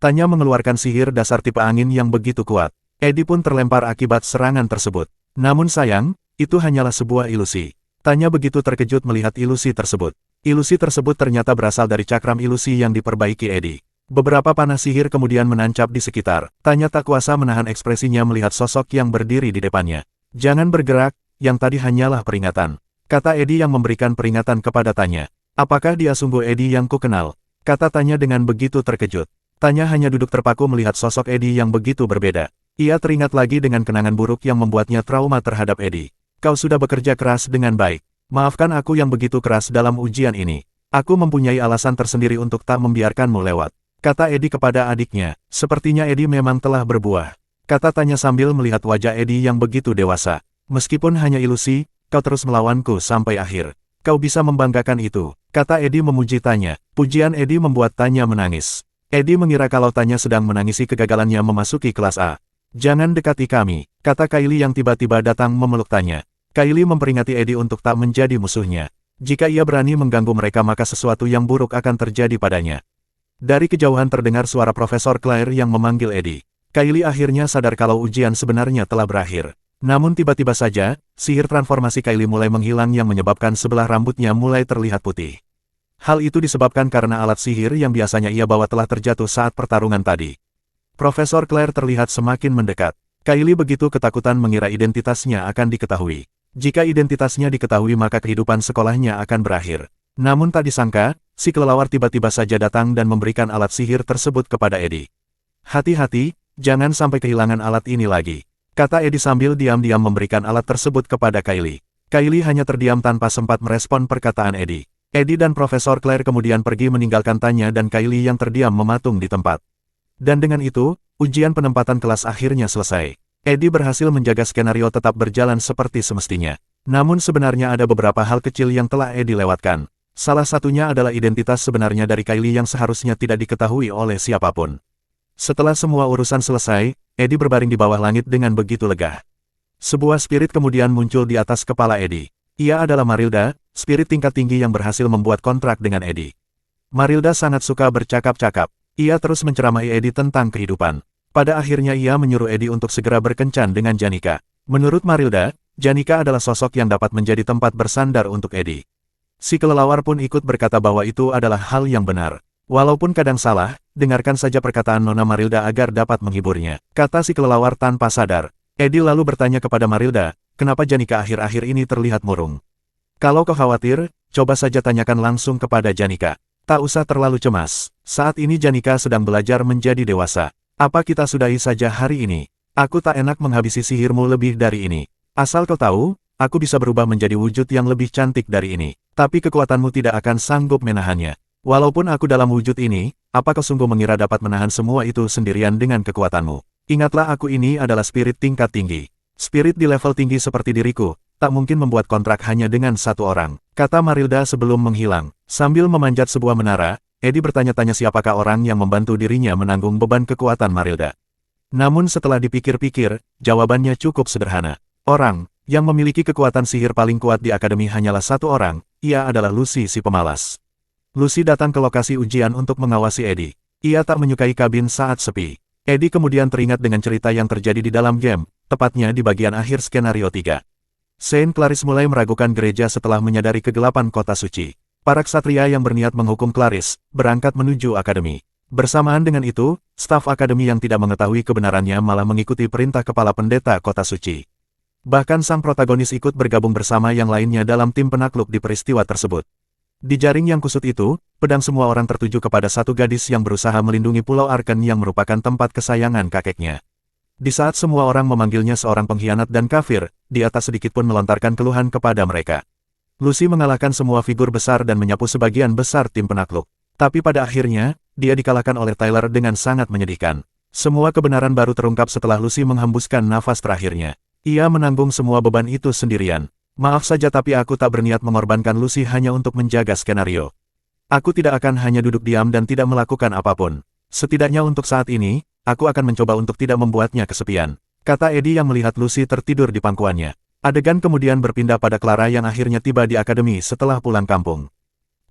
[SPEAKER 1] Tanya mengeluarkan sihir dasar tipe angin yang begitu kuat. Eddie pun terlempar akibat serangan tersebut. Namun sayang, itu hanyalah sebuah ilusi. Tanya begitu terkejut melihat ilusi tersebut. Ilusi tersebut ternyata berasal dari cakram ilusi yang diperbaiki Eddie. Beberapa panah sihir kemudian menancap di sekitar. Tanya tak kuasa menahan ekspresinya melihat sosok yang berdiri di depannya. Jangan bergerak, yang tadi hanyalah peringatan. Kata Eddie yang memberikan peringatan kepada Tanya. Apakah dia sungguh Eddie yang ku kenal? Kata Tanya dengan begitu terkejut. Tanya hanya duduk terpaku melihat sosok Eddie yang begitu berbeda. Ia teringat lagi dengan kenangan buruk yang membuatnya trauma terhadap Eddie. Kau sudah bekerja keras dengan baik. Maafkan aku yang begitu keras dalam ujian ini. Aku mempunyai alasan tersendiri untuk tak membiarkanmu lewat. Kata Eddie kepada adiknya. Sepertinya Eddie memang telah berbuah. Kata Tanya sambil melihat wajah Eddie yang begitu dewasa. Meskipun hanya ilusi, kau terus melawanku sampai akhir. Kau bisa membanggakan itu. Kata Eddie memuji Tanya. Pujian Eddie membuat Tanya menangis. Eddie mengira kalau Tanya sedang menangisi kegagalannya memasuki kelas A. Jangan dekati kami, kata Kylie yang tiba-tiba datang memeluk Tanya. Kylie memperingati Eddie untuk tak menjadi musuhnya. Jika ia berani mengganggu mereka maka sesuatu yang buruk akan terjadi padanya. Dari kejauhan terdengar suara Profesor Claire yang memanggil Eddie. Kylie akhirnya sadar kalau ujian sebenarnya telah berakhir. Namun tiba-tiba saja, sihir transformasi Kylie mulai menghilang yang menyebabkan sebelah rambutnya mulai terlihat putih. Hal itu disebabkan karena alat sihir yang biasanya ia bawa telah terjatuh saat pertarungan tadi. Profesor Claire terlihat semakin mendekat. Kylie begitu ketakutan mengira identitasnya akan diketahui. Jika identitasnya diketahui maka kehidupan sekolahnya akan berakhir. Namun tak disangka, si kelelawar tiba-tiba saja datang dan memberikan alat sihir tersebut kepada Eddie. Hati-hati, jangan sampai kehilangan alat ini lagi. Kata Eddie sambil diam-diam memberikan alat tersebut kepada Kylie. Kylie hanya terdiam tanpa sempat merespon perkataan Eddie. Eddie dan Profesor Claire kemudian pergi meninggalkan Tanya dan Kylie yang terdiam mematung di tempat. Dan dengan itu, ujian penempatan kelas akhirnya selesai. Eddie berhasil menjaga skenario tetap berjalan seperti semestinya. Namun sebenarnya ada beberapa hal kecil yang telah Eddie lewatkan. Salah satunya adalah identitas sebenarnya dari Kylie yang seharusnya tidak diketahui oleh siapapun. Setelah semua urusan selesai, Eddie berbaring di bawah langit dengan begitu lega. Sebuah spirit kemudian muncul di atas kepala Eddie. Ia adalah Marilda, spirit tingkat tinggi yang berhasil membuat kontrak dengan Eddie. Marilda sangat suka bercakap-cakap. Ia terus menceramai Eddie tentang kehidupan. Pada akhirnya ia menyuruh Eddie untuk segera berkencan dengan Janika. Menurut Marilda, Janika adalah sosok yang dapat menjadi tempat bersandar untuk Eddie. Si kelelawar pun ikut berkata bahwa itu adalah hal yang benar. Walaupun kadang salah, dengarkan saja perkataan Nona Marilda agar dapat menghiburnya. Kata si kelelawar tanpa sadar. Eddie lalu bertanya kepada Marilda, kenapa Janika akhir-akhir ini terlihat murung? Kalau kau khawatir, coba saja tanyakan langsung kepada Janika. Tak usah terlalu cemas. Saat ini Janika sedang belajar menjadi dewasa. Apa kita sudahi saja hari ini? Aku tak enak menghabisi sihirmu lebih dari ini. Asal kau tahu, aku bisa berubah menjadi wujud yang lebih cantik dari ini. Tapi kekuatanmu tidak akan sanggup menahannya. Walaupun aku dalam wujud ini, apa kau sungguh mengira dapat menahan semua itu sendirian dengan kekuatanmu? Ingatlah aku ini adalah spirit tingkat tinggi. Spirit di level tinggi seperti diriku, tak mungkin membuat kontrak hanya dengan satu orang. Kata Marilda sebelum menghilang. Sambil memanjat sebuah menara, Eddie bertanya-tanya siapakah orang yang membantu dirinya menanggung beban kekuatan Marilda. Namun setelah dipikir-pikir, jawabannya cukup sederhana. Orang yang memiliki kekuatan sihir paling kuat di akademi hanyalah satu orang, ia adalah Lucy si pemalas. Lucy datang ke lokasi ujian untuk mengawasi Eddie. Ia tak menyukai kabin saat sepi. Eddie kemudian teringat dengan cerita yang terjadi di dalam game, tepatnya di bagian akhir skenario 3. Saint Clarice mulai meragukan gereja setelah menyadari kegelapan kota suci. Para ksatria yang berniat menghukum Clarice, berangkat menuju akademi. Bersamaan dengan itu, staf akademi yang tidak mengetahui kebenarannya malah mengikuti perintah kepala pendeta kota suci. Bahkan sang protagonis ikut bergabung bersama yang lainnya dalam tim penakluk di peristiwa tersebut. Di jaring yang kusut itu, pedang semua orang tertuju kepada satu gadis yang berusaha melindungi Pulau Arken yang merupakan tempat kesayangan kakeknya. Di saat semua orang memanggilnya seorang pengkhianat dan kafir, dia tak sedikit pun melontarkan keluhan kepada mereka. Lucy mengalahkan semua figur besar dan menyapu sebagian besar tim penakluk. Tapi pada akhirnya, dia dikalahkan oleh Tyler dengan sangat menyedihkan. Semua kebenaran baru terungkap setelah Lucy menghembuskan nafas terakhirnya. Ia menanggung semua beban itu sendirian. Maaf saja tapi aku tak berniat mengorbankan Lucy hanya untuk menjaga skenario. Aku tidak akan hanya duduk diam dan tidak melakukan apapun. Setidaknya untuk saat ini, aku akan mencoba untuk tidak membuatnya kesepian. Kata Eddie yang melihat Lucy tertidur di pangkuannya. Adegan kemudian berpindah pada Clara yang akhirnya tiba di akademi setelah pulang kampung.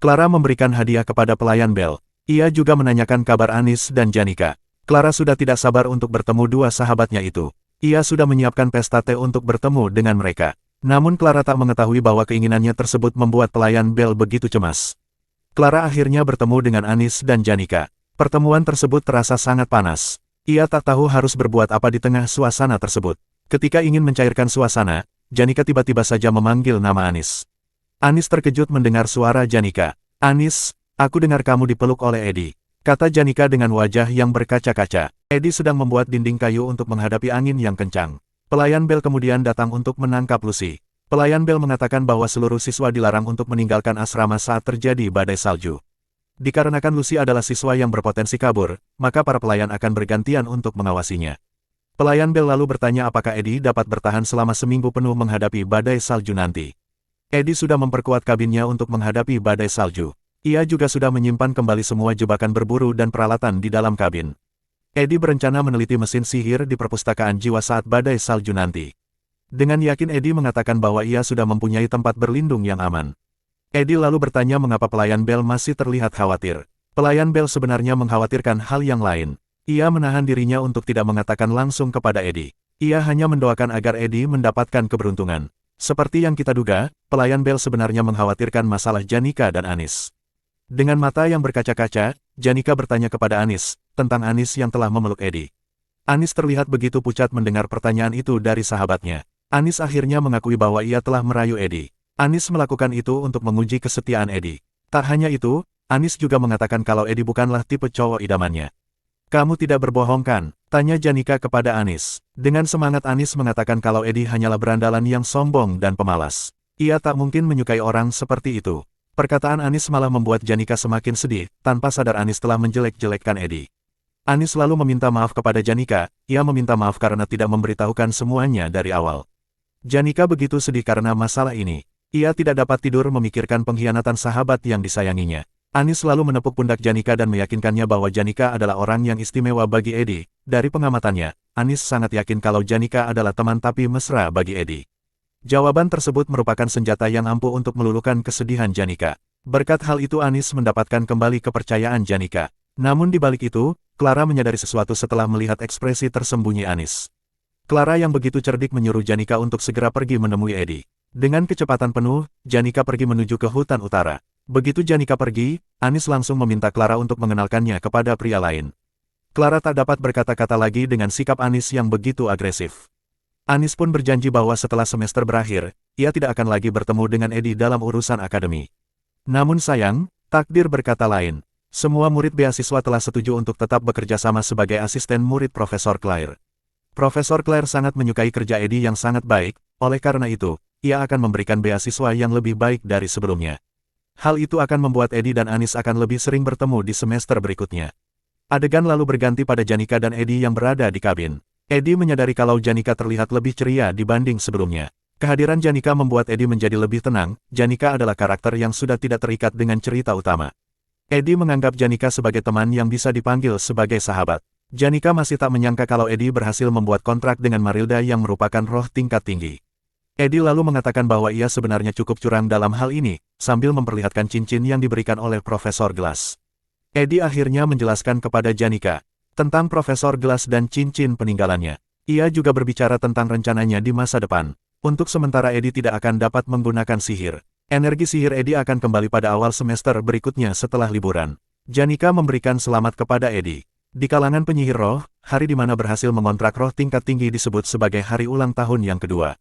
[SPEAKER 1] Clara memberikan hadiah kepada pelayan Bel. Ia juga menanyakan kabar Anis dan Janika. Clara sudah tidak sabar untuk bertemu dua sahabatnya itu. Ia sudah menyiapkan pesta teh untuk bertemu dengan mereka. Namun Clara tak mengetahui bahwa keinginannya tersebut membuat pelayan Bel begitu cemas. Clara akhirnya bertemu dengan Anis dan Janika. Pertemuan tersebut terasa sangat panas. Ia tak tahu harus berbuat apa di tengah suasana tersebut. Ketika ingin mencairkan suasana, Janika tiba-tiba saja memanggil nama Anis. Anis terkejut mendengar suara Janika. "Anis, aku dengar kamu dipeluk oleh Eddie," kata Janika dengan wajah yang berkaca-kaca. Eddie sedang membuat dinding kayu untuk menghadapi angin yang kencang. Pelayan Bel kemudian datang untuk menangkap Lucy. Pelayan Bel mengatakan bahwa seluruh siswa dilarang untuk meninggalkan asrama saat terjadi badai salju. Dikarenakan Lucy adalah siswa yang berpotensi kabur, maka para pelayan akan bergantian untuk mengawasinya. Pelayan Bel lalu bertanya apakah Eddie dapat bertahan selama seminggu penuh menghadapi badai salju nanti. Eddie sudah memperkuat kabinnya untuk menghadapi badai salju. Ia juga sudah menyimpan kembali semua jebakan berburu dan peralatan di dalam kabin. Eddie berencana meneliti mesin sihir di perpustakaan jiwa saat badai salju nanti. Dengan yakin Eddie mengatakan bahwa ia sudah mempunyai tempat berlindung yang aman. Eddie lalu bertanya mengapa pelayan Bel masih terlihat khawatir. Pelayan Bel sebenarnya mengkhawatirkan hal yang lain. Ia menahan dirinya untuk tidak mengatakan langsung kepada Eddie. Ia hanya mendoakan agar Eddie mendapatkan keberuntungan. Seperti yang kita duga, pelayan Bel sebenarnya mengkhawatirkan masalah Janika dan Anis. Dengan mata yang berkaca-kaca, Janika bertanya kepada Anis, tentang Anis yang telah memeluk Eddie. Anis terlihat begitu pucat mendengar pertanyaan itu dari sahabatnya. Anis akhirnya mengakui bahwa ia telah merayu Eddie. Anis melakukan itu untuk menguji kesetiaan Eddie. Tak hanya itu, Anis juga mengatakan kalau Eddie bukanlah tipe cowok idamannya. "Kamu tidak berbohong kan?" tanya Janika kepada Anis. Dengan semangat Anis mengatakan kalau Eddie hanyalah berandalan yang sombong dan pemalas. Ia tak mungkin menyukai orang seperti itu. Perkataan Anis malah membuat Janika semakin sedih, tanpa sadar Anis telah menjelek-jelekkan Eddie. Anis lalu meminta maaf kepada Janika, ia meminta maaf karena tidak memberitahukan semuanya dari awal. Janika begitu sedih karena masalah ini. Ia tidak dapat tidur memikirkan pengkhianatan sahabat yang disayanginya. Anis lalu menepuk pundak Janika dan meyakinkannya bahwa Janika adalah orang yang istimewa bagi Eddie. Dari pengamatannya, Anis sangat yakin kalau Janika adalah teman tapi mesra bagi Eddie. Jawaban tersebut merupakan senjata yang ampuh untuk meluluhkan kesedihan Janika. Berkat hal itu Anis mendapatkan kembali kepercayaan Janika. Namun di balik itu, Clara menyadari sesuatu setelah melihat ekspresi tersembunyi Anis. Clara yang begitu cerdik menyuruh Janika untuk segera pergi menemui Eddie. Dengan kecepatan penuh, Janika pergi menuju ke hutan utara. Begitu Janika pergi, Anis langsung meminta Clara untuk mengenalkannya kepada pria lain. Clara tak dapat berkata-kata lagi dengan sikap Anis yang begitu agresif. Anis pun berjanji bahwa setelah semester berakhir, ia tidak akan lagi bertemu dengan Eddie dalam urusan akademi. Namun sayang, takdir berkata lain. Semua murid beasiswa telah setuju untuk tetap bekerja sama sebagai asisten murid Profesor Claire. Profesor Claire sangat menyukai kerja Eddie yang sangat baik, oleh karena itu, ia akan memberikan beasiswa yang lebih baik dari sebelumnya. Hal itu akan membuat Eddie dan Anis akan lebih sering bertemu di semester berikutnya. Adegan lalu berganti pada Janika dan Eddie yang berada di kabin. Eddie menyadari kalau Janika terlihat lebih ceria dibanding sebelumnya. Kehadiran Janika membuat Eddie menjadi lebih tenang. Janika adalah karakter yang sudah tidak terikat dengan cerita utama. Eddie menganggap Janika sebagai teman yang bisa dipanggil sebagai sahabat. Janika masih tak menyangka kalau Eddie berhasil membuat kontrak dengan Marilda yang merupakan roh tingkat tinggi. Eddie lalu mengatakan bahwa ia sebenarnya cukup curang dalam hal ini, sambil memperlihatkan cincin yang diberikan oleh Profesor Glass. Eddie akhirnya menjelaskan kepada Janika tentang Profesor Glass dan cincin peninggalannya. Ia juga berbicara tentang rencananya di masa depan. Untuk sementara Eddie tidak akan dapat menggunakan sihir. Energi sihir Eddie akan kembali pada awal semester berikutnya setelah liburan. Janika memberikan selamat kepada Eddie. Di kalangan penyihir roh, hari di mana berhasil mengontrak roh tingkat tinggi disebut sebagai hari ulang tahun yang kedua.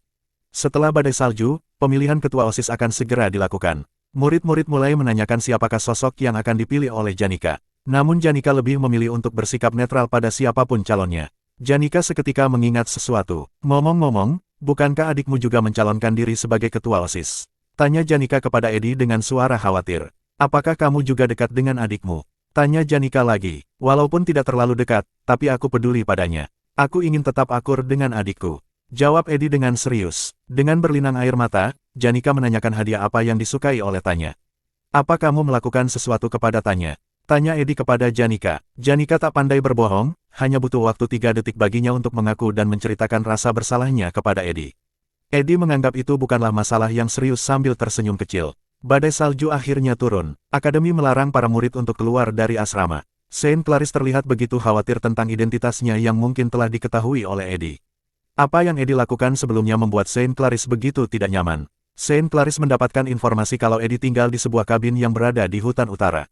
[SPEAKER 1] Setelah badai salju, pemilihan ketua OSIS akan segera dilakukan. Murid-murid mulai menanyakan siapakah sosok yang akan dipilih oleh Janika. Namun Janika lebih memilih untuk bersikap netral pada siapapun calonnya. Janika seketika mengingat sesuatu. "Ngomong-ngomong, bukankah adikmu juga mencalonkan diri sebagai ketua OSIS?" tanya Janika kepada Eddie dengan suara khawatir. "Apakah kamu juga dekat dengan adikmu?" tanya Janika lagi. "Walaupun tidak terlalu dekat, tapi aku peduli padanya. Aku ingin tetap akur dengan adikku," jawab Eddie dengan serius. Dengan berlinang air mata, Janika menanyakan hadiah apa yang disukai oleh Tanya. "Apa kamu melakukan sesuatu kepada Tanya?" tanya Eddie kepada Janika. Janika tak pandai berbohong, hanya butuh waktu 3 detik baginya untuk mengaku dan menceritakan rasa bersalahnya kepada Eddie. Eddie menganggap itu bukanlah masalah yang serius sambil tersenyum kecil. Badai salju akhirnya turun. Akademi melarang para murid untuk keluar dari asrama. Saint Claris terlihat begitu khawatir tentang identitasnya yang mungkin telah diketahui oleh Eddie. Apa yang Eddie lakukan sebelumnya membuat Saint Claris begitu tidak nyaman. Saint Claris mendapatkan informasi kalau Eddie tinggal di sebuah kabin yang berada di hutan utara.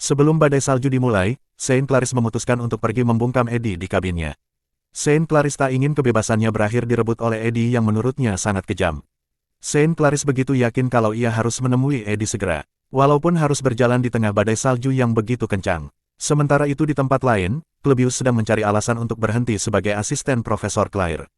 [SPEAKER 1] Sebelum badai salju dimulai, Saint Claris memutuskan untuk pergi membungkam Eddie di kabinnya. Saint Claris tak ingin kebebasannya berakhir direbut oleh Eddie yang menurutnya sangat kejam. Saint Claris begitu yakin kalau ia harus menemui Eddie segera, walaupun harus berjalan di tengah badai salju yang begitu kencang. Sementara itu di tempat lain, Klebius sedang mencari alasan untuk berhenti sebagai asisten Profesor Claire.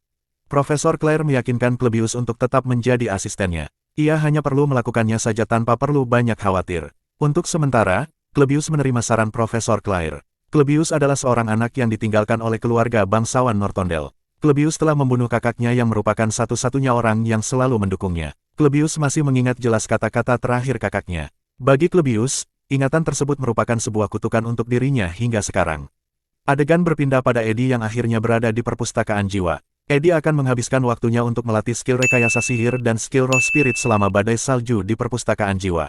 [SPEAKER 1] Profesor Claire meyakinkan Klebius untuk tetap menjadi asistennya. Ia hanya perlu melakukannya saja tanpa perlu banyak khawatir. Untuk sementara, Klebius menerima saran Profesor Claire. Klebius adalah seorang anak yang ditinggalkan oleh keluarga bangsawan Nortondale. Klebius telah membunuh kakaknya yang merupakan satu-satunya orang yang selalu mendukungnya. Klebius masih mengingat jelas kata-kata terakhir kakaknya. Bagi Klebius, ingatan tersebut merupakan sebuah kutukan untuk dirinya hingga sekarang. Adegan berpindah pada Eddie yang akhirnya berada di perpustakaan jiwa. Eddie akan menghabiskan waktunya untuk melatih skill rekayasa sihir dan skill roh spirit selama badai salju di perpustakaan jiwa.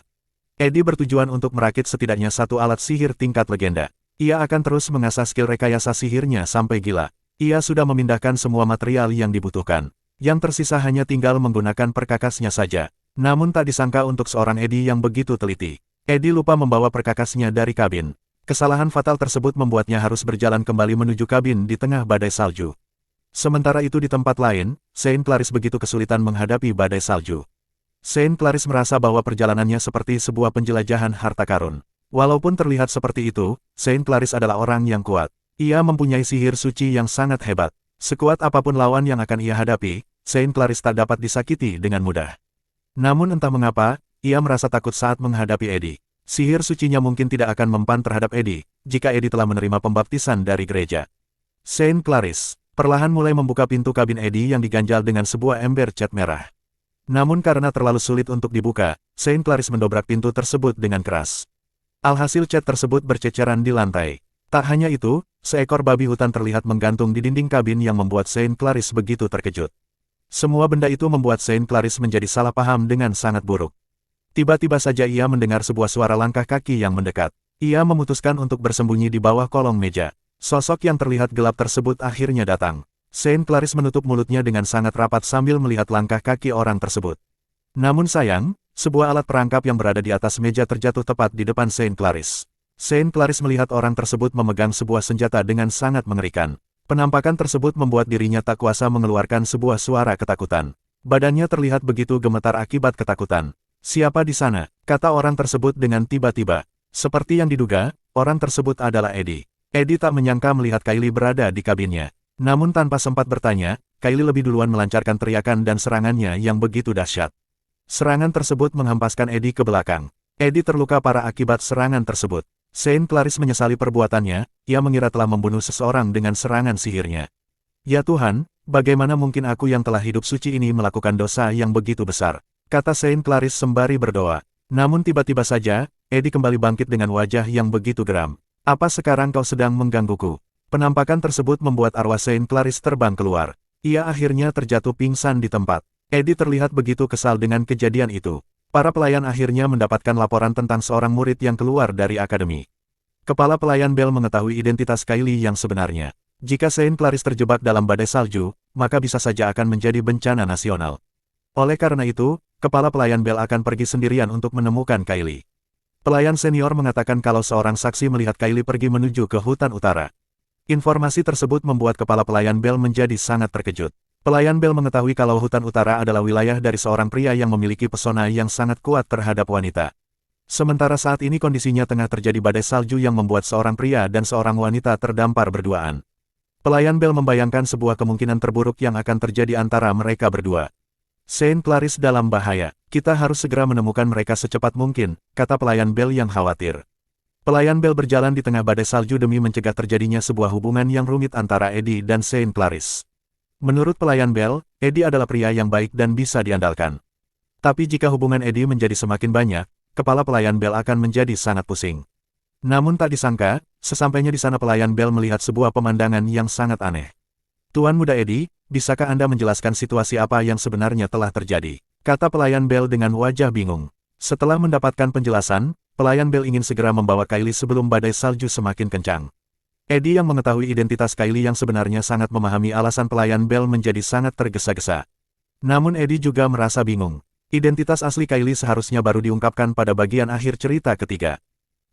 [SPEAKER 1] Eddie bertujuan untuk merakit setidaknya satu alat sihir tingkat legenda. Ia akan terus mengasah skill rekayasa sihirnya sampai gila. Ia sudah memindahkan semua material yang dibutuhkan. Yang tersisa hanya tinggal menggunakan perkakasnya saja. Namun tak disangka untuk seorang Eddie yang begitu teliti. Eddie lupa membawa perkakasnya dari kabin. Kesalahan fatal tersebut membuatnya harus berjalan kembali menuju kabin di tengah badai salju. Sementara itu di tempat lain, Saint Claris begitu kesulitan menghadapi badai salju. Saint Claris merasa bahwa perjalanannya seperti sebuah penjelajahan harta karun. Walaupun terlihat seperti itu, Saint Claris adalah orang yang kuat. Ia mempunyai sihir suci yang sangat hebat. Sekuat apapun lawan yang akan ia hadapi, Saint Claris tak dapat disakiti dengan mudah. Namun entah mengapa, ia merasa takut saat menghadapi Eddie. Sihir sucinya mungkin tidak akan mempan terhadap Eddie, jika Eddie telah menerima pembaptisan dari gereja. Saint Claris perlahan mulai membuka pintu kabin Eddie yang diganjal dengan sebuah ember cat merah. Namun karena terlalu sulit untuk dibuka, Saint Claris mendobrak pintu tersebut dengan keras. Alhasil cat tersebut berceceran di lantai. Tak hanya itu, seekor babi hutan terlihat menggantung di dinding kabin yang membuat Saint Claris begitu terkejut. Semua benda itu membuat Saint Claris menjadi salah paham dengan sangat buruk. Tiba-tiba saja ia mendengar sebuah suara langkah kaki yang mendekat. Ia memutuskan untuk bersembunyi di bawah kolong meja. Sosok yang terlihat gelap tersebut akhirnya datang. Saint Claris menutup mulutnya dengan sangat rapat sambil melihat langkah kaki orang tersebut. Namun sayang, sebuah alat perangkap yang berada di atas meja terjatuh tepat di depan Saint Claris. Saint Claris melihat orang tersebut memegang sebuah senjata dengan sangat mengerikan. Penampakan tersebut membuat dirinya tak kuasa mengeluarkan sebuah suara ketakutan. Badannya terlihat begitu gemetar akibat ketakutan. "Siapa di sana?" kata orang tersebut dengan tiba-tiba. Seperti yang diduga, orang tersebut adalah Eddie. Eddie tak menyangka melihat Kylie berada di kabinnya. Namun tanpa sempat bertanya, Kylie lebih duluan melancarkan teriakan dan serangannya yang begitu dahsyat. Serangan tersebut menghempaskan Eddie ke belakang. Eddie terluka parah akibat serangan tersebut. Saint Claris menyesali perbuatannya, ia mengira telah membunuh seseorang dengan serangan sihirnya. "Ya Tuhan, bagaimana mungkin aku yang telah hidup suci ini melakukan dosa yang begitu besar?" kata Saint Claris sembari berdoa. Namun tiba-tiba saja, Eddie kembali bangkit dengan wajah yang begitu geram. "Apa sekarang kau sedang menggangguku?" Penampakan tersebut membuat arwah Saint Claris terbang keluar. Ia akhirnya terjatuh pingsan di tempat. Eddie terlihat begitu kesal dengan kejadian itu. Para pelayan akhirnya mendapatkan laporan tentang seorang murid yang keluar dari akademi. Kepala pelayan Bell mengetahui identitas Kylie yang sebenarnya. Jika Saint Claris terjebak dalam badai salju, maka bisa saja akan menjadi bencana nasional. Oleh karena itu, kepala pelayan Bell akan pergi sendirian untuk menemukan Kylie. Pelayan senior mengatakan kalau seorang saksi melihat Kylie pergi menuju ke hutan utara. Informasi tersebut membuat kepala pelayan Bell menjadi sangat terkejut. Pelayan Bell mengetahui kalau hutan utara adalah wilayah dari seorang pria yang memiliki pesona yang sangat kuat terhadap wanita. Sementara saat ini kondisinya tengah terjadi badai salju yang membuat seorang pria dan seorang wanita terdampar berduaan. Pelayan Bell membayangkan sebuah kemungkinan terburuk yang akan terjadi antara mereka berdua. "Saint Claris dalam bahaya. Kita harus segera menemukan mereka secepat mungkin," kata pelayan Bell yang khawatir. Pelayan Bell berjalan di tengah badai salju demi mencegah terjadinya sebuah hubungan yang rumit antara Eddie dan Saint Claris. Menurut pelayan Bell, Eddie adalah pria yang baik dan bisa diandalkan. Tapi jika hubungan Eddie menjadi semakin banyak, kepala pelayan Bell akan menjadi sangat pusing. Namun tak disangka, sesampainya di sana pelayan Bell melihat sebuah pemandangan yang sangat aneh. "Tuan muda Eddie, bisakah Anda menjelaskan situasi apa yang sebenarnya telah terjadi?" kata pelayan Bell dengan wajah bingung. Setelah mendapatkan penjelasan, pelayan Bell ingin segera membawa Kylie sebelum badai salju semakin kencang. Eddie yang mengetahui identitas Kylie yang sebenarnya sangat memahami alasan pelayan Bell menjadi sangat tergesa-gesa. Namun Eddie juga merasa bingung. Identitas asli Kylie seharusnya baru diungkapkan pada bagian akhir cerita ketiga.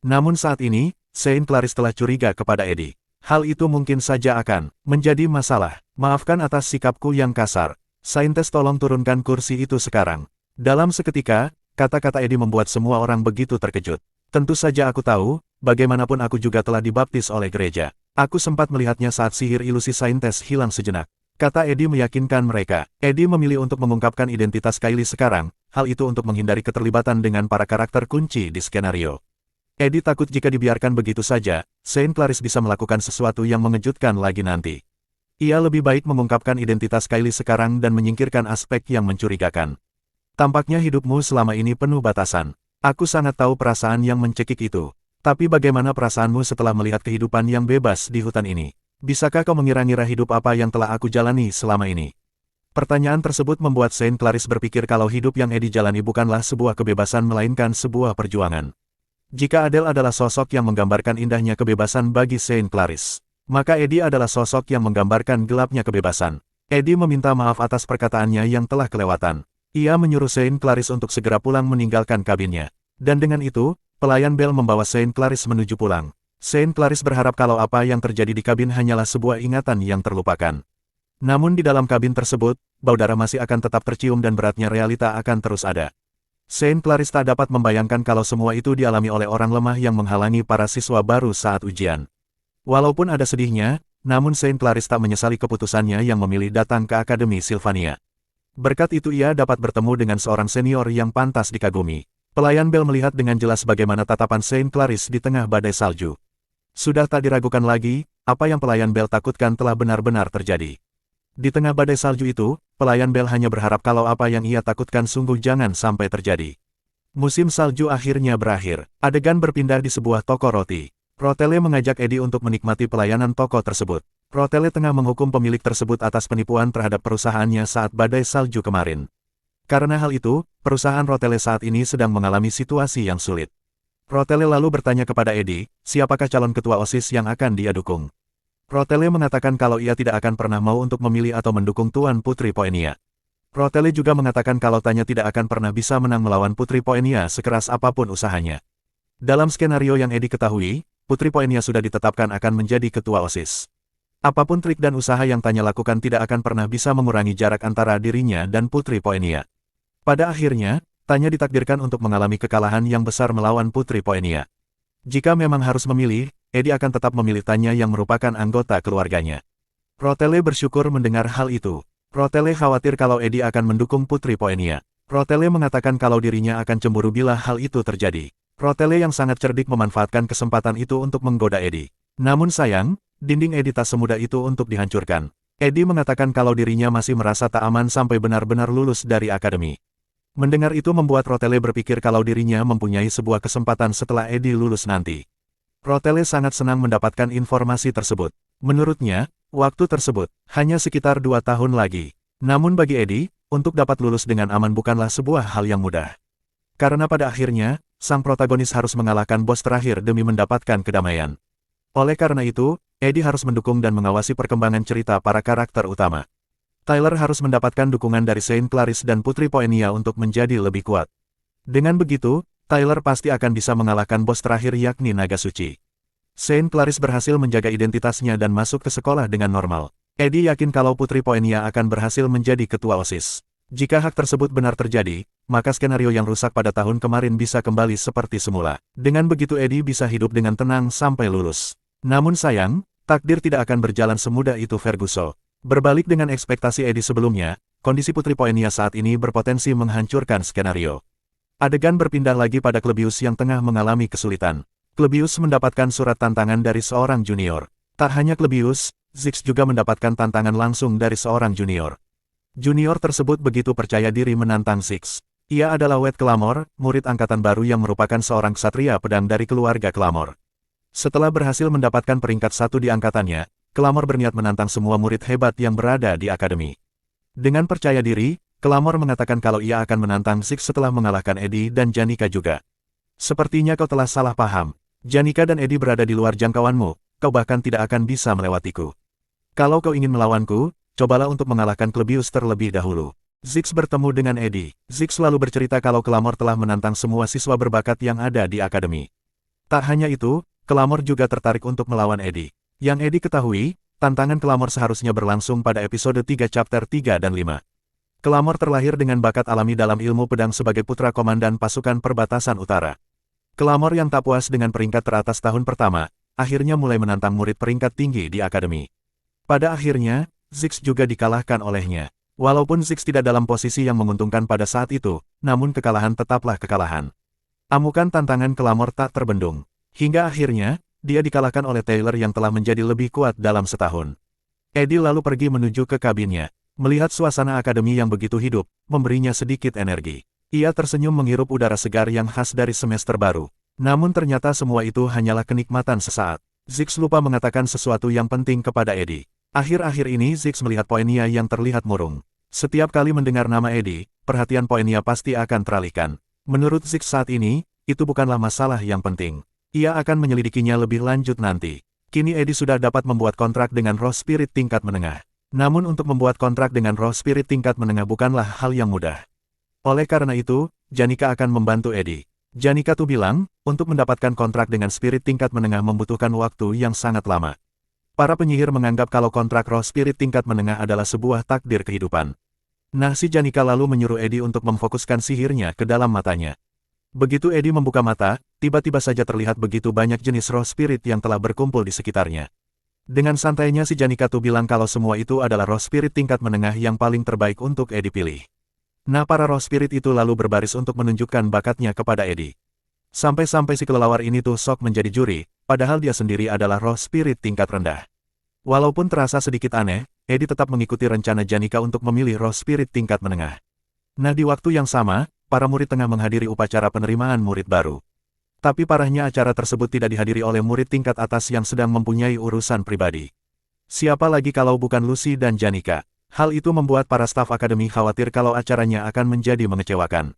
[SPEAKER 1] Namun saat ini, Saint Clarice telah curiga kepada Eddie. Hal itu mungkin saja akan menjadi masalah. Maafkan atas sikapku yang kasar. Saintes, tolong turunkan kursi itu sekarang. Dalam seketika, kata-kata Eddie membuat semua orang begitu terkejut. Tentu saja aku tahu, bagaimanapun aku juga telah dibaptis oleh gereja. Aku sempat melihatnya saat sihir ilusi Saintes hilang sejenak. Kata Eddie meyakinkan mereka. Eddie memilih untuk mengungkapkan identitas Kylie sekarang, hal itu untuk menghindari keterlibatan dengan para karakter kunci di skenario. Eddie takut jika dibiarkan begitu saja, Saint Clarice bisa melakukan sesuatu yang mengejutkan lagi nanti. Ia lebih baik mengungkapkan identitas Kylie sekarang dan menyingkirkan aspek yang mencurigakan. Tampaknya hidupmu selama ini penuh batasan. Aku sangat tahu perasaan yang mencekik itu. Tapi bagaimana perasaanmu setelah melihat kehidupan yang bebas di hutan ini? Bisakah kau mengira-ngira hidup apa yang telah aku jalani selama ini? Pertanyaan tersebut membuat Saint Clarice berpikir kalau hidup yang Eddie jalani bukanlah sebuah kebebasan melainkan sebuah perjuangan. Jika Adele adalah sosok yang menggambarkan indahnya kebebasan bagi Saint Clarice, maka Eddie adalah sosok yang menggambarkan gelapnya kebebasan. Eddie meminta maaf atas perkataannya yang telah kelewatan. Ia menyuruh Saint Clarice untuk segera pulang meninggalkan kabinnya. Dan dengan itu, pelayan Bell membawa Saint Clarice menuju pulang. Saint Clarice berharap kalau apa yang terjadi di kabin hanyalah sebuah ingatan yang terlupakan. Namun di dalam kabin tersebut, bau darah masih akan tetap tercium dan beratnya realita akan terus ada. Saint Clarice tak dapat membayangkan kalau semua itu dialami oleh orang lemah yang menghalangi para siswa baru saat ujian. Walaupun ada sedihnya, namun Saint Clarice tak menyesali keputusannya yang memilih datang ke Akademi Sylvania. Berkat itu ia dapat bertemu dengan seorang senior yang pantas dikagumi. Pelayan Bell melihat dengan jelas bagaimana tatapan Saint Clarice di tengah badai salju. Sudah tak diragukan lagi, apa yang pelayan Bell takutkan telah benar-benar terjadi. Di tengah badai salju itu, pelayan Bell hanya berharap kalau apa yang ia takutkan sungguh jangan sampai terjadi. Musim salju akhirnya berakhir. Adegan berpindah di sebuah toko roti. Rotelle mengajak Eddie untuk menikmati pelayanan toko tersebut. Rotelle tengah menghukum pemilik tersebut atas penipuan terhadap perusahaannya saat badai salju kemarin. Karena hal itu, perusahaan Rotelle saat ini sedang mengalami situasi yang sulit. Rotelle lalu bertanya kepada Eddie, siapakah calon ketua OSIS yang akan dia dukung. Rotelle mengatakan kalau ia tidak akan pernah mau untuk memilih atau mendukung Tuan Putri Poenia. Rotelle juga mengatakan kalau Tanya tidak akan pernah bisa menang melawan Putri Poenia sekeras apapun usahanya. Dalam skenario yang Eddie ketahui, Putri Poenia sudah ditetapkan akan menjadi ketua OSIS. Apapun trik dan usaha yang Tanya lakukan tidak akan pernah bisa mengurangi jarak antara dirinya dan Putri Poenia. Pada akhirnya, Tanya ditakdirkan untuk mengalami kekalahan yang besar melawan Putri Poenia. Jika memang harus memilih, Eddie akan tetap memilih Tanya yang merupakan anggota keluarganya. Rotelle bersyukur mendengar hal itu. Rotelle khawatir kalau Eddie akan mendukung Putri Poenia. Rotelle mengatakan kalau dirinya akan cemburu bila hal itu terjadi. Rotelle yang sangat cerdik memanfaatkan kesempatan itu untuk menggoda Eddie. Namun sayang, dinding Eddie tak semudah itu untuk dihancurkan. Eddie mengatakan kalau dirinya masih merasa tak aman sampai benar-benar lulus dari akademi. Mendengar itu membuat Rotelle berpikir kalau dirinya mempunyai sebuah kesempatan setelah Eddie lulus nanti. Rotelle sangat senang mendapatkan informasi tersebut. Menurutnya, waktu tersebut hanya sekitar 2 tahun lagi. Namun bagi Eddie, untuk dapat lulus dengan aman bukanlah sebuah hal yang mudah. Karena pada akhirnya, sang protagonis harus mengalahkan bos terakhir demi mendapatkan kedamaian. Oleh karena itu, Eddie harus mendukung dan mengawasi perkembangan cerita para karakter utama. Tyler harus mendapatkan dukungan dari Saint Clarice dan Putri Poenia untuk menjadi lebih kuat. Dengan begitu, Tyler pasti akan bisa mengalahkan bos terakhir yakni Naga Suci. Saint Clarice berhasil menjaga identitasnya dan masuk ke sekolah dengan normal. Eddie yakin kalau Putri Poenia akan berhasil menjadi ketua OSIS. Jika hak tersebut benar terjadi, maka skenario yang rusak pada tahun kemarin bisa kembali seperti semula. Dengan begitu Eddie bisa hidup dengan tenang sampai lulus. Namun sayang, takdir tidak akan berjalan semudah itu Ferguson. Berbalik dengan ekspektasi Eddie sebelumnya, kondisi Putri Poenia saat ini berpotensi menghancurkan skenario. Adegan berpindah lagi pada Klebius yang tengah mengalami kesulitan. Klebius mendapatkan surat tantangan dari seorang junior. Tak hanya Klebius, Zix juga mendapatkan tantangan langsung dari seorang junior. Junior tersebut begitu percaya diri menantang Zix. Ia adalah Wet Clamor, murid angkatan baru yang merupakan seorang ksatria pedang dari keluarga Clamor. Setelah berhasil mendapatkan peringkat 1 di angkatannya, Clamor berniat menantang semua murid hebat yang berada di akademi. Dengan percaya diri, Kelamor mengatakan kalau ia akan menantang Ziggs setelah mengalahkan Eddie dan Janika juga. Sepertinya kau telah salah paham. Janika dan Eddie berada di luar jangkauanmu, kau bahkan tidak akan bisa melewatiku. Kalau kau ingin melawanku, cobalah untuk mengalahkan Klebius terlebih dahulu. Ziggs bertemu dengan Eddie. Ziggs selalu bercerita kalau Kelamor telah menantang semua siswa berbakat yang ada di akademi. Tak hanya itu, Kelamor juga tertarik untuk melawan Eddie. Yang Eddie ketahui, tantangan Kelamor seharusnya berlangsung pada episode 3 chapter 3 dan 5. Kelamor terlahir dengan bakat alami dalam ilmu pedang sebagai putra komandan pasukan perbatasan utara. Kelamor yang tak puas dengan peringkat teratas tahun pertama, akhirnya mulai menantang murid peringkat tinggi di akademi. Pada akhirnya, Ziggs juga dikalahkan olehnya. Walaupun Ziggs tidak dalam posisi yang menguntungkan pada saat itu, namun kekalahan tetaplah kekalahan. Amukan tantangan Kelamor tak terbendung. Hingga akhirnya, dia dikalahkan oleh Taylor yang telah menjadi lebih kuat dalam setahun. Eddie lalu pergi menuju ke kabinnya. Melihat suasana akademi yang begitu hidup, memberinya sedikit energi. Ia tersenyum menghirup udara segar yang khas dari semester baru. Namun ternyata semua itu hanyalah kenikmatan sesaat. Ziggs lupa mengatakan sesuatu yang penting kepada Eddie. Akhir-akhir ini Ziggs melihat Poenia yang terlihat murung. Setiap kali mendengar nama Eddie, perhatian Poenia pasti akan teralihkan. Menurut Ziggs saat ini, itu bukanlah masalah yang penting. Ia akan menyelidikinya lebih lanjut nanti. Kini Eddie sudah dapat membuat kontrak dengan Roh Spirit tingkat menengah. Namun untuk membuat kontrak dengan Roh Spirit tingkat menengah bukanlah hal yang mudah. Oleh karena itu, Janika akan membantu Eddie. Janika tuh bilang, untuk mendapatkan kontrak dengan Spirit tingkat menengah membutuhkan waktu yang sangat lama. Para penyihir menganggap kalau kontrak Roh Spirit tingkat menengah adalah sebuah takdir kehidupan. Nah, si Janika lalu menyuruh Eddie untuk memfokuskan sihirnya ke dalam matanya. Begitu Eddie membuka mata, tiba-tiba saja terlihat begitu banyak jenis roh spirit yang telah berkumpul di sekitarnya. Dengan santainya si Janika tuh bilang kalau semua itu adalah roh spirit tingkat menengah yang paling terbaik untuk Eddie pilih. Nah, para roh spirit itu lalu berbaris untuk menunjukkan bakatnya kepada Eddie. Sampai-sampai si kelelawar ini tuh sok menjadi juri, padahal dia sendiri adalah roh spirit tingkat rendah. Walaupun terasa sedikit aneh, Eddie tetap mengikuti rencana Janika untuk memilih roh spirit tingkat menengah. Nah, di waktu yang sama, para murid tengah menghadiri upacara penerimaan murid baru. Tapi parahnya acara tersebut tidak dihadiri oleh murid tingkat atas yang sedang mempunyai urusan pribadi. Siapa lagi kalau bukan Lucy dan Janika? Hal itu membuat para staf akademi khawatir kalau acaranya akan menjadi mengecewakan.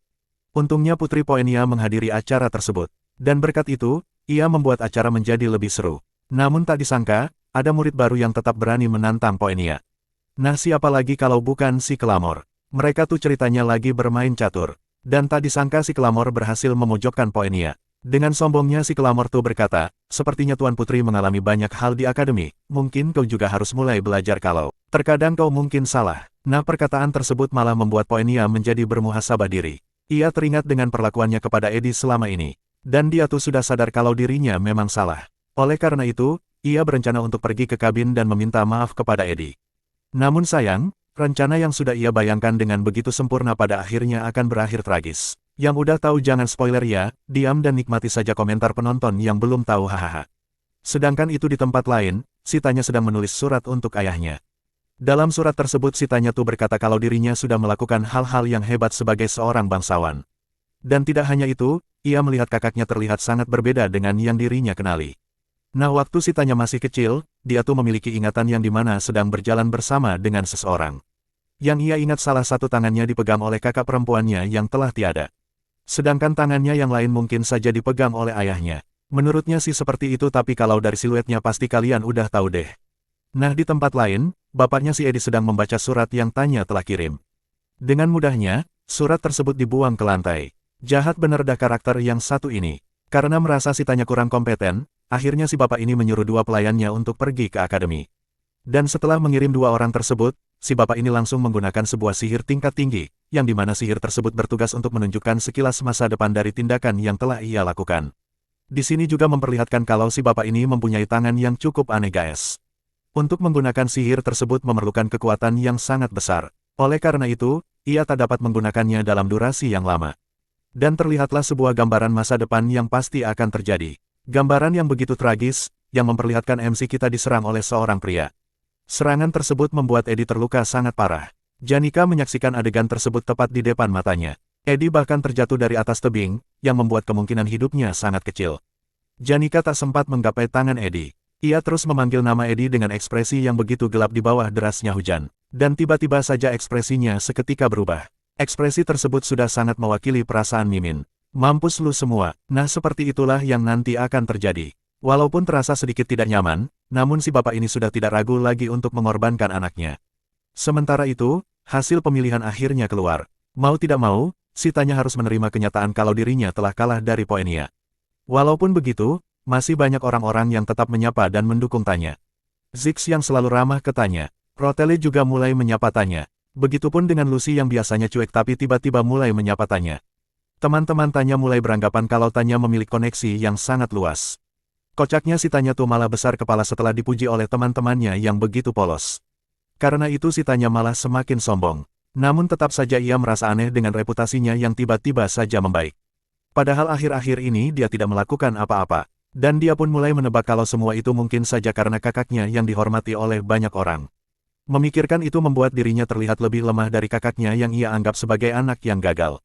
[SPEAKER 1] Untungnya Putri Poenia menghadiri acara tersebut. Dan berkat itu, ia membuat acara menjadi lebih seru. Namun tak disangka, ada murid baru yang tetap berani menantang Poenia. Nah, siapa lagi kalau bukan si Kelamor? Mereka tuh ceritanya lagi bermain catur. Dan tak disangka si Kelamor berhasil memojokkan Poenia. Dengan sombongnya si Kelamor tuh berkata, sepertinya Tuan Putri mengalami banyak hal di akademi, mungkin kau juga harus mulai belajar kalau terkadang kau mungkin salah. Nah, perkataan tersebut malah membuat Poenia menjadi bermuhasabah diri. Ia teringat dengan perlakuannya kepada Eddie selama ini. Dan dia tuh sudah sadar kalau dirinya memang salah. Oleh karena itu, ia berencana untuk pergi ke kabin dan meminta maaf kepada Eddie. Namun sayang, rencana yang sudah ia bayangkan dengan begitu sempurna pada akhirnya akan berakhir tragis. Yang udah tahu jangan spoiler ya, diam dan nikmati saja komentar penonton yang belum tahu hahaha. Sedangkan itu di tempat lain, si Tanya sedang menulis surat untuk ayahnya. Dalam surat tersebut si Tanya tuh berkata kalau dirinya sudah melakukan hal-hal yang hebat sebagai seorang bangsawan. Dan tidak hanya itu, ia melihat kakaknya terlihat sangat berbeda dengan yang dirinya kenali. Nah, waktu si Tanya masih kecil, dia tuh memiliki ingatan yang dimana sedang berjalan bersama dengan seseorang. Yang ia ingat salah satu tangannya dipegang oleh kakak perempuannya yang telah tiada. Sedangkan tangannya yang lain mungkin saja dipegang oleh ayahnya. Menurutnya sih seperti itu tapi kalau dari siluetnya pasti kalian udah tahu deh. Nah, di tempat lain, bapaknya si Eddie sedang membaca surat yang Tanya telah kirim. Dengan mudahnya, surat tersebut dibuang ke lantai. Jahat bener dah karakter yang satu ini. Karena merasa si Tanya kurang kompeten, akhirnya si bapak ini menyuruh dua pelayannya untuk pergi ke akademi. Dan setelah mengirim dua orang tersebut, si bapak ini langsung menggunakan sebuah sihir tingkat tinggi, yang dimana sihir tersebut bertugas untuk menunjukkan sekilas masa depan dari tindakan yang telah ia lakukan. Di sini juga memperlihatkan kalau si bapak ini mempunyai tangan yang cukup aneh guys. Untuk menggunakan sihir tersebut memerlukan kekuatan yang sangat besar. Oleh karena itu, ia tak dapat menggunakannya dalam durasi yang lama. Dan terlihatlah sebuah gambaran masa depan yang pasti akan terjadi. Gambaran yang begitu tragis, yang memperlihatkan MC kita diserang oleh seorang pria. Serangan tersebut membuat Eddie terluka sangat parah. Janika menyaksikan adegan tersebut tepat di depan matanya. Eddie bahkan terjatuh dari atas tebing, yang membuat kemungkinan hidupnya sangat kecil. Janika tak sempat menggapai tangan Eddie. Ia terus memanggil nama Eddie dengan ekspresi yang begitu gelap di bawah derasnya hujan. Dan tiba-tiba saja ekspresinya seketika berubah. Ekspresi tersebut sudah sangat mewakili perasaan Mimin. Mampus lu semua. Nah seperti itulah yang nanti akan terjadi. Walaupun terasa sedikit tidak nyaman, namun si bapak ini sudah tidak ragu lagi untuk mengorbankan anaknya. Sementara itu, hasil pemilihan akhirnya keluar. Mau tidak mau, si Tanya harus menerima kenyataan kalau dirinya telah kalah dari Poenia. Walaupun begitu, masih banyak orang-orang yang tetap menyapa dan mendukung Tanya. Ziggs yang selalu ramah ke Tanya. Rotele juga mulai menyapa Tanya. Begitupun dengan Lucy yang biasanya cuek tapi tiba-tiba mulai menyapa Tanya. Teman-teman Tanya mulai beranggapan kalau Tanya memiliki koneksi yang sangat luas. Kocaknya si Tanya tuh malah besar kepala setelah dipuji oleh teman-temannya yang begitu polos. Karena itu si Tanya malah semakin sombong. Namun tetap saja ia merasa aneh dengan reputasinya yang tiba-tiba saja membaik. Padahal akhir-akhir ini dia tidak melakukan apa-apa. Dan dia pun mulai menebak kalau semua itu mungkin saja karena kakaknya yang dihormati oleh banyak orang. Memikirkan itu membuat dirinya terlihat lebih lemah dari kakaknya yang ia anggap sebagai anak yang gagal.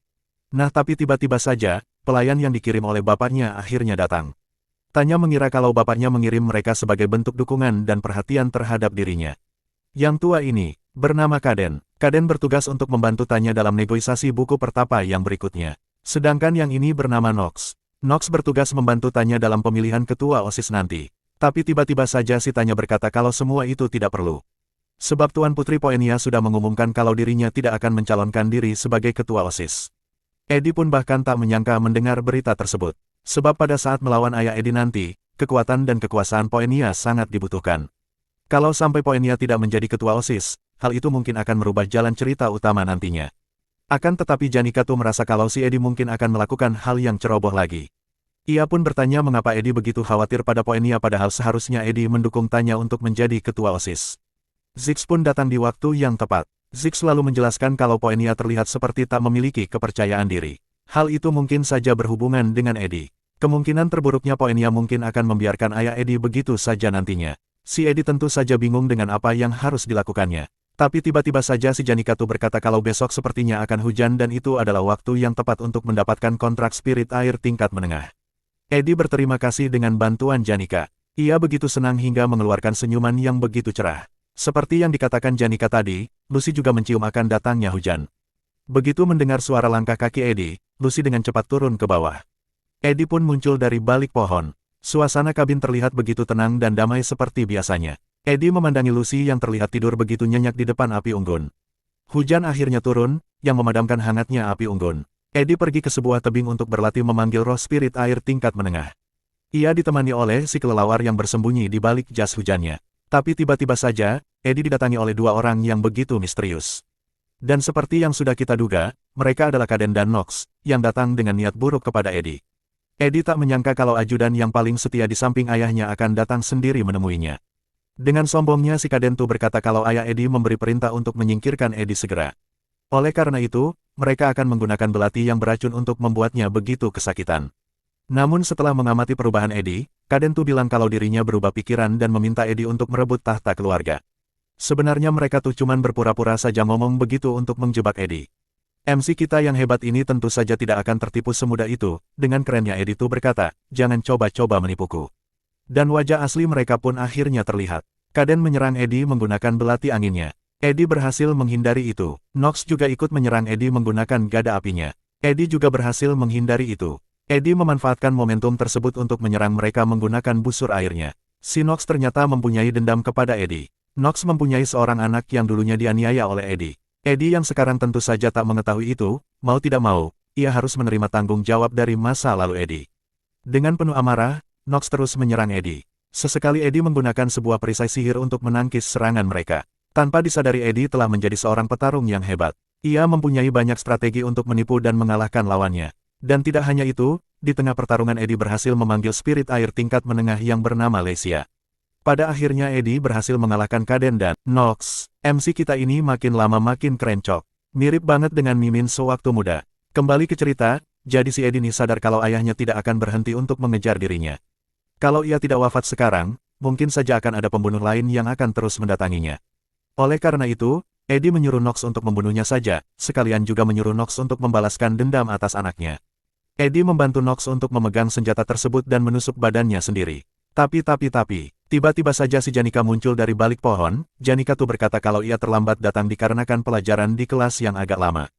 [SPEAKER 1] Nah tapi tiba-tiba saja, pelayan yang dikirim oleh bapaknya akhirnya datang. Tanya mengira kalau bapaknya mengirim mereka sebagai bentuk dukungan dan perhatian terhadap dirinya. Yang tua ini, bernama Kaden. Kaden bertugas untuk membantu Tanya dalam negosiasi buku pertapa yang berikutnya. Sedangkan yang ini bernama Nox. Nox bertugas membantu Tanya dalam pemilihan ketua OSIS nanti. Tapi tiba-tiba saja si Tanya berkata kalau semua itu tidak perlu. Sebab Tuan Putri Poenia sudah mengumumkan kalau dirinya tidak akan mencalonkan diri sebagai ketua OSIS. Eddie pun bahkan tak menyangka mendengar berita tersebut. Sebab pada saat melawan ayah Eddie nanti, kekuatan dan kekuasaan Poenia sangat dibutuhkan. Kalau sampai Poenia tidak menjadi ketua OSIS, hal itu mungkin akan merubah jalan cerita utama nantinya. Akan tetapi Janika tuh merasa kalau si Eddie mungkin akan melakukan hal yang ceroboh lagi. Ia pun bertanya mengapa Eddie begitu khawatir pada Poenia padahal seharusnya Eddie mendukung Tanya untuk menjadi ketua OSIS. Ziggs pun datang di waktu yang tepat. Ziggs selalu menjelaskan kalau Poenia terlihat seperti tak memiliki kepercayaan diri. Hal itu mungkin saja berhubungan dengan Eddie. Kemungkinan terburuknya Poenia mungkin akan membiarkan ayah Eddie begitu saja nantinya. Si Eddie tentu saja bingung dengan apa yang harus dilakukannya. Tapi tiba-tiba saja si Janika tuh berkata kalau besok sepertinya akan hujan dan itu adalah waktu yang tepat untuk mendapatkan kontrak spirit air tingkat menengah. Eddie berterima kasih dengan bantuan Janika. Ia begitu senang hingga mengeluarkan senyuman yang begitu cerah. Seperti yang dikatakan Janika tadi, Lucy juga mencium akan datangnya hujan. Begitu mendengar suara langkah kaki Eddie, Lucy dengan cepat turun ke bawah. Eddie pun muncul dari balik pohon. Suasana kabin terlihat begitu tenang dan damai seperti biasanya. Eddie memandangi Lucy yang terlihat tidur begitu nyenyak di depan api unggun. Hujan akhirnya turun, yang memadamkan hangatnya api unggun. Eddie pergi ke sebuah tebing untuk berlatih memanggil roh spirit air tingkat menengah. Ia ditemani oleh si kelelawar yang bersembunyi di balik jas hujannya. Tapi tiba-tiba saja, Eddie didatangi oleh dua orang yang begitu misterius. Dan seperti yang sudah kita duga, mereka adalah Kaden dan Nox, yang datang dengan niat buruk kepada Eddie. Eddie tak menyangka kalau ajudan yang paling setia di samping ayahnya akan datang sendiri menemuinya. Dengan sombongnya si Kaden tuh berkata kalau ayah Eddie memberi perintah untuk menyingkirkan Eddie segera. Oleh karena itu, mereka akan menggunakan belati yang beracun untuk membuatnya begitu kesakitan. Namun setelah mengamati perubahan Eddie, Kaden tuh bilang kalau dirinya berubah pikiran dan meminta Eddie untuk merebut tahta keluarga. Sebenarnya mereka tuh cuman berpura-pura saja ngomong begitu untuk menjebak Eddie. MC kita yang hebat ini tentu saja tidak akan tertipu semudah itu, dengan kerennya Eddie tuh berkata, jangan coba-coba menipuku. Dan wajah asli mereka pun akhirnya terlihat. Kaden menyerang Eddie menggunakan belati anginnya. Eddie berhasil menghindari itu. Nox juga ikut menyerang Eddie menggunakan gada apinya. Eddie juga berhasil menghindari itu. Eddie memanfaatkan momentum tersebut untuk menyerang mereka menggunakan busur airnya. Si Nox ternyata mempunyai dendam kepada Eddie. Nox mempunyai seorang anak yang dulunya dianiaya oleh Eddie. Eddie yang sekarang tentu saja tak mengetahui itu, mau tidak mau, ia harus menerima tanggung jawab dari masa lalu Eddie. Dengan penuh amarah, Nox terus menyerang Eddie. Sesekali Eddie menggunakan sebuah perisai sihir untuk menangkis serangan mereka. Tanpa disadari Eddie telah menjadi seorang petarung yang hebat. Ia mempunyai banyak strategi untuk menipu dan mengalahkan lawannya. Dan tidak hanya itu, di tengah pertarungan Eddie berhasil memanggil spirit air tingkat menengah yang bernama Lesia. Pada akhirnya Eddie berhasil mengalahkan Kaden dan Nox. MC kita ini makin lama makin kerencok. Mirip banget dengan Mimin sewaktu muda. Kembali ke cerita, jadi si Eddie nih sadar kalau ayahnya tidak akan berhenti untuk mengejar dirinya. Kalau ia tidak wafat sekarang, mungkin saja akan ada pembunuh lain yang akan terus mendatanginya. Oleh karena itu, Eddie menyuruh Nox untuk membunuhnya saja, sekalian juga menyuruh Nox untuk membalaskan dendam atas anaknya. Eddie membantu Nox untuk memegang senjata tersebut dan menusuk badannya sendiri. Tapi, tiba-tiba saja si Janika muncul dari balik pohon. Janika tuh berkata kalau ia terlambat datang dikarenakan pelajaran di kelas yang agak lama.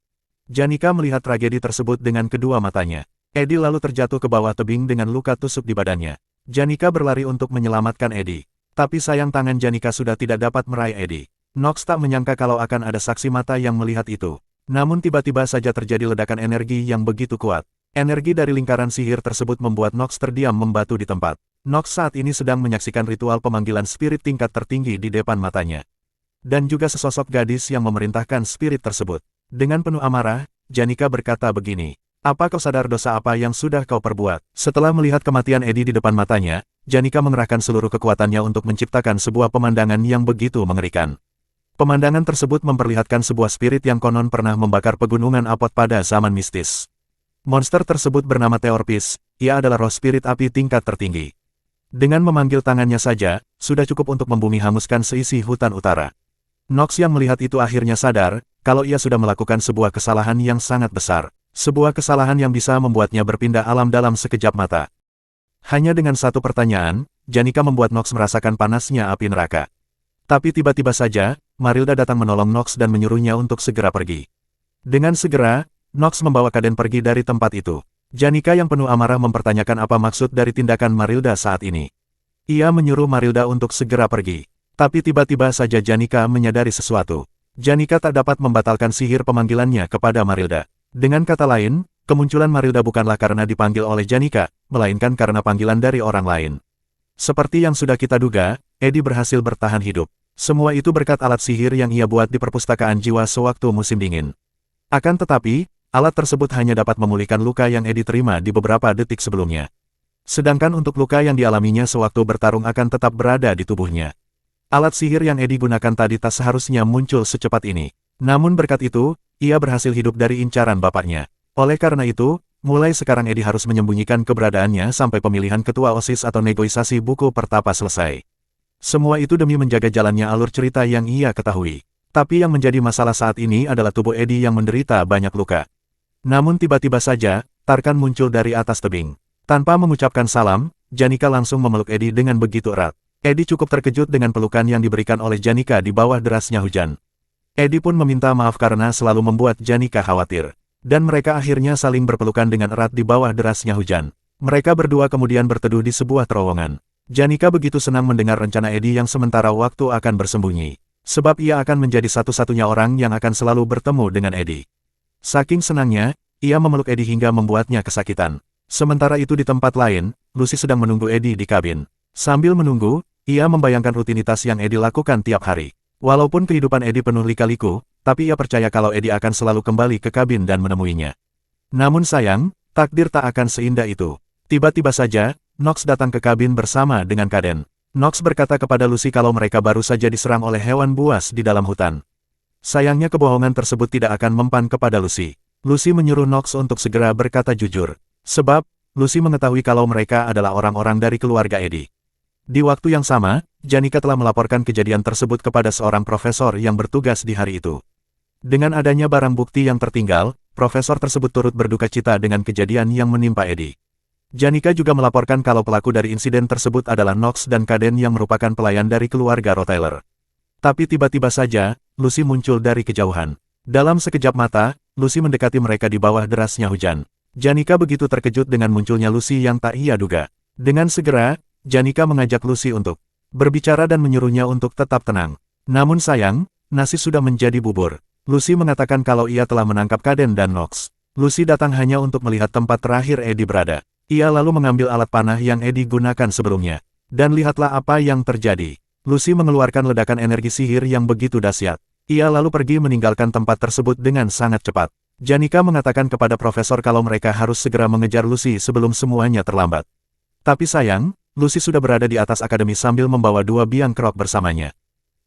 [SPEAKER 1] Janika melihat tragedi tersebut dengan kedua matanya. Eddie lalu terjatuh ke bawah tebing dengan luka tusuk di badannya. Janika berlari untuk menyelamatkan Eddie. Tapi sayang tangan Janika sudah tidak dapat meraih Eddie. Nox tak menyangka kalau akan ada saksi mata yang melihat itu. Namun tiba-tiba saja terjadi ledakan energi yang begitu kuat. Energi dari lingkaran sihir tersebut membuat Nox terdiam membatu di tempat. Nox saat ini sedang menyaksikan ritual pemanggilan spirit tingkat tertinggi di depan matanya. Dan juga sesosok gadis yang memerintahkan spirit tersebut. Dengan penuh amarah, Janika berkata begini. Apa kau sadar dosa apa yang sudah kau perbuat? Setelah melihat kematian Eddie di depan matanya, Janika mengerahkan seluruh kekuatannya untuk menciptakan sebuah pemandangan yang begitu mengerikan. Pemandangan tersebut memperlihatkan sebuah spirit yang konon pernah membakar pegunungan Apot pada zaman mistis. Monster tersebut bernama Theorpis, ia adalah roh spirit api tingkat tertinggi. Dengan memanggil tangannya saja, sudah cukup untuk membumi hanguskan seisi hutan utara. Nox yang melihat itu akhirnya sadar, kalau ia sudah melakukan sebuah kesalahan yang sangat besar. Sebuah kesalahan yang bisa membuatnya berpindah alam dalam sekejap mata. Hanya dengan satu pertanyaan, Janika membuat Nox merasakan panasnya api neraka. Tapi tiba-tiba saja, Marilda datang menolong Nox dan menyuruhnya untuk segera pergi. Dengan segera, Nox membawa Kaden pergi dari tempat itu. Janika yang penuh amarah mempertanyakan apa maksud dari tindakan Marilda saat ini. Ia menyuruh Marilda untuk segera pergi. Tapi tiba-tiba saja Janika menyadari sesuatu. Janika tak dapat membatalkan sihir pemanggilannya kepada Marilda. Dengan kata lain, kemunculan Marilda bukanlah karena dipanggil oleh Janika, melainkan karena panggilan dari orang lain. Seperti yang sudah kita duga, Eddie berhasil bertahan hidup. Semua itu berkat alat sihir yang ia buat di perpustakaan jiwa sewaktu musim dingin. Akan tetapi, alat tersebut hanya dapat memulihkan luka yang Eddie terima di beberapa detik sebelumnya. Sedangkan untuk luka yang dialaminya sewaktu bertarung akan tetap berada di tubuhnya. Alat sihir yang Eddie gunakan tadi tak seharusnya muncul secepat ini. Namun berkat itu, ia berhasil hidup dari incaran bapaknya. Oleh karena itu, mulai sekarang Eddie harus menyembunyikan keberadaannya sampai pemilihan ketua OSIS atau negosiasi buku pertapa selesai. Semua itu demi menjaga jalannya alur cerita yang ia ketahui. Tapi yang menjadi masalah saat ini adalah tubuh Eddie yang menderita banyak luka. Namun tiba-tiba saja, Tarkan muncul dari atas tebing. Tanpa mengucapkan salam, Janika langsung memeluk Eddie dengan begitu erat. Eddie cukup terkejut dengan pelukan yang diberikan oleh Janika di bawah derasnya hujan. Eddie pun meminta maaf karena selalu membuat Janika khawatir. Dan mereka akhirnya saling berpelukan dengan erat di bawah derasnya hujan. Mereka berdua kemudian berteduh di sebuah terowongan. Janika begitu senang mendengar rencana Eddie yang sementara waktu akan bersembunyi. Sebab ia akan menjadi satu-satunya orang yang akan selalu bertemu dengan Eddie. Saking senangnya, ia memeluk Eddie hingga membuatnya kesakitan. Sementara itu di tempat lain, Lucy sedang menunggu Eddie di kabin. Sambil menunggu, ia membayangkan rutinitas yang Eddie lakukan tiap hari. Walaupun kehidupan Eddie penuh lika-liku, tapi ia percaya kalau Eddie akan selalu kembali ke kabin dan menemuinya. Namun sayang, takdir tak akan seindah itu. Tiba-tiba saja, Nox datang ke kabin bersama dengan Kaden. Nox berkata kepada Lucy kalau mereka baru saja diserang oleh hewan buas di dalam hutan. Sayangnya kebohongan tersebut tidak akan mempan kepada Lucy. Lucy menyuruh Nox untuk segera berkata jujur. Sebab, Lucy mengetahui kalau mereka adalah orang-orang dari keluarga Eddie. Di waktu yang sama, Janika telah melaporkan kejadian tersebut kepada seorang profesor yang bertugas di hari itu. Dengan adanya barang bukti yang tertinggal, profesor tersebut turut berduka cita dengan kejadian yang menimpa Eddie. Janika juga melaporkan kalau pelaku dari insiden tersebut adalah Nox dan Kaden yang merupakan pelayan dari keluarga Rottweiler. Tapi tiba-tiba saja, Lucy muncul dari kejauhan. Dalam sekejap mata, Lucy mendekati mereka di bawah derasnya hujan. Janika begitu terkejut dengan munculnya Lucy yang tak ia duga. Dengan segera, Janika mengajak Lucy untuk berbicara dan menyuruhnya untuk tetap tenang. Namun sayang, nasi sudah menjadi bubur. Lucy mengatakan kalau ia telah menangkap Kaden dan Nox. Lucy datang hanya untuk melihat tempat terakhir Eddie berada. Ia lalu mengambil alat panah yang Eddie gunakan sebelumnya. Dan lihatlah apa yang terjadi. Lucy mengeluarkan ledakan energi sihir yang begitu dahsyat. Ia lalu pergi meninggalkan tempat tersebut dengan sangat cepat. Janika mengatakan kepada profesor kalau mereka harus segera mengejar Lucy sebelum semuanya terlambat. Tapi sayang, Lucy sudah berada di atas akademi sambil membawa dua biang kerok bersamanya.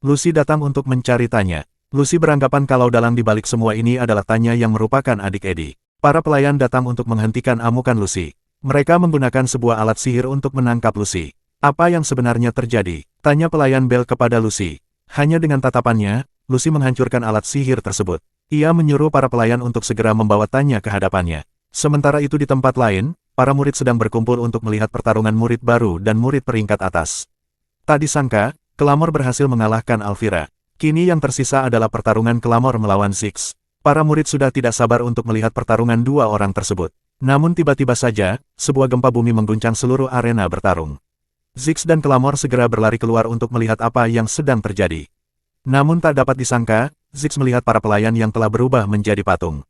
[SPEAKER 1] Lucy datang untuk mencari Tanya. Lucy beranggapan kalau dalang di balik semua ini adalah Tanya yang merupakan adik Eddie. Para pelayan datang untuk menghentikan amukan Lucy. Mereka menggunakan sebuah alat sihir untuk menangkap Lucy. Apa yang sebenarnya terjadi? Tanya pelayan Bell kepada Lucy. Hanya dengan tatapannya, Lucy menghancurkan alat sihir tersebut. Ia menyuruh para pelayan untuk segera membawa Tanya ke hadapannya. Sementara itu di tempat lain, para murid sedang berkumpul untuk melihat pertarungan murid baru dan murid peringkat atas. Tak disangka, Kelamor berhasil mengalahkan Alvira. Kini yang tersisa adalah pertarungan Kelamor melawan Six. Para murid sudah tidak sabar untuk melihat pertarungan dua orang tersebut. Namun tiba-tiba saja, sebuah gempa bumi mengguncang seluruh arena bertarung. Ziggs dan Clamor segera berlari keluar untuk melihat apa yang sedang terjadi. Namun tak dapat disangka, Ziggs melihat para pelayan yang telah berubah menjadi patung.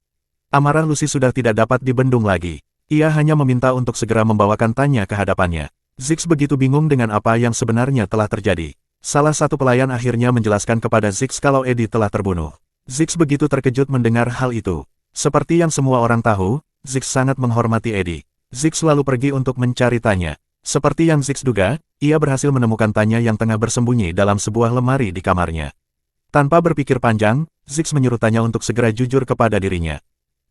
[SPEAKER 1] Amarah Lucy sudah tidak dapat dibendung lagi. Ia hanya meminta untuk segera membawakan Tanya ke hadapannya. Ziggs begitu bingung dengan apa yang sebenarnya telah terjadi. Salah satu pelayan akhirnya menjelaskan kepada Ziggs kalau Eddie telah terbunuh. Ziggs begitu terkejut mendengar hal itu. Seperti yang semua orang tahu, Ziggs sangat menghormati Eddie. Ziggs lalu pergi untuk mencari Tanya. Seperti yang Ziggs duga, ia berhasil menemukan Tanya yang tengah bersembunyi dalam sebuah lemari di kamarnya. Tanpa berpikir panjang, Ziggs menyuruh Tanya untuk segera jujur kepada dirinya.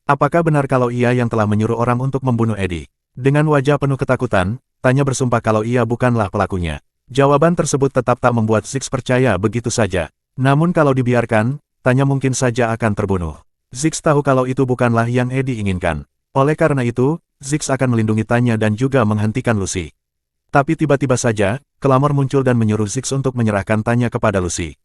[SPEAKER 1] Apakah benar kalau ia yang telah menyuruh orang untuk membunuh Eddie? Dengan wajah penuh ketakutan, Tanya bersumpah kalau ia bukanlah pelakunya. Jawaban tersebut tetap tak membuat Ziggs percaya begitu saja. Namun kalau dibiarkan, Tanya mungkin saja akan terbunuh. Ziggs tahu kalau itu bukanlah yang Eddie inginkan. Oleh karena itu, Ziggs akan melindungi Tanya dan juga menghentikan Lucy. Tapi tiba-tiba saja, Clamor muncul dan menyuruh Ziggs untuk menyerahkan Tanya kepada Lucy.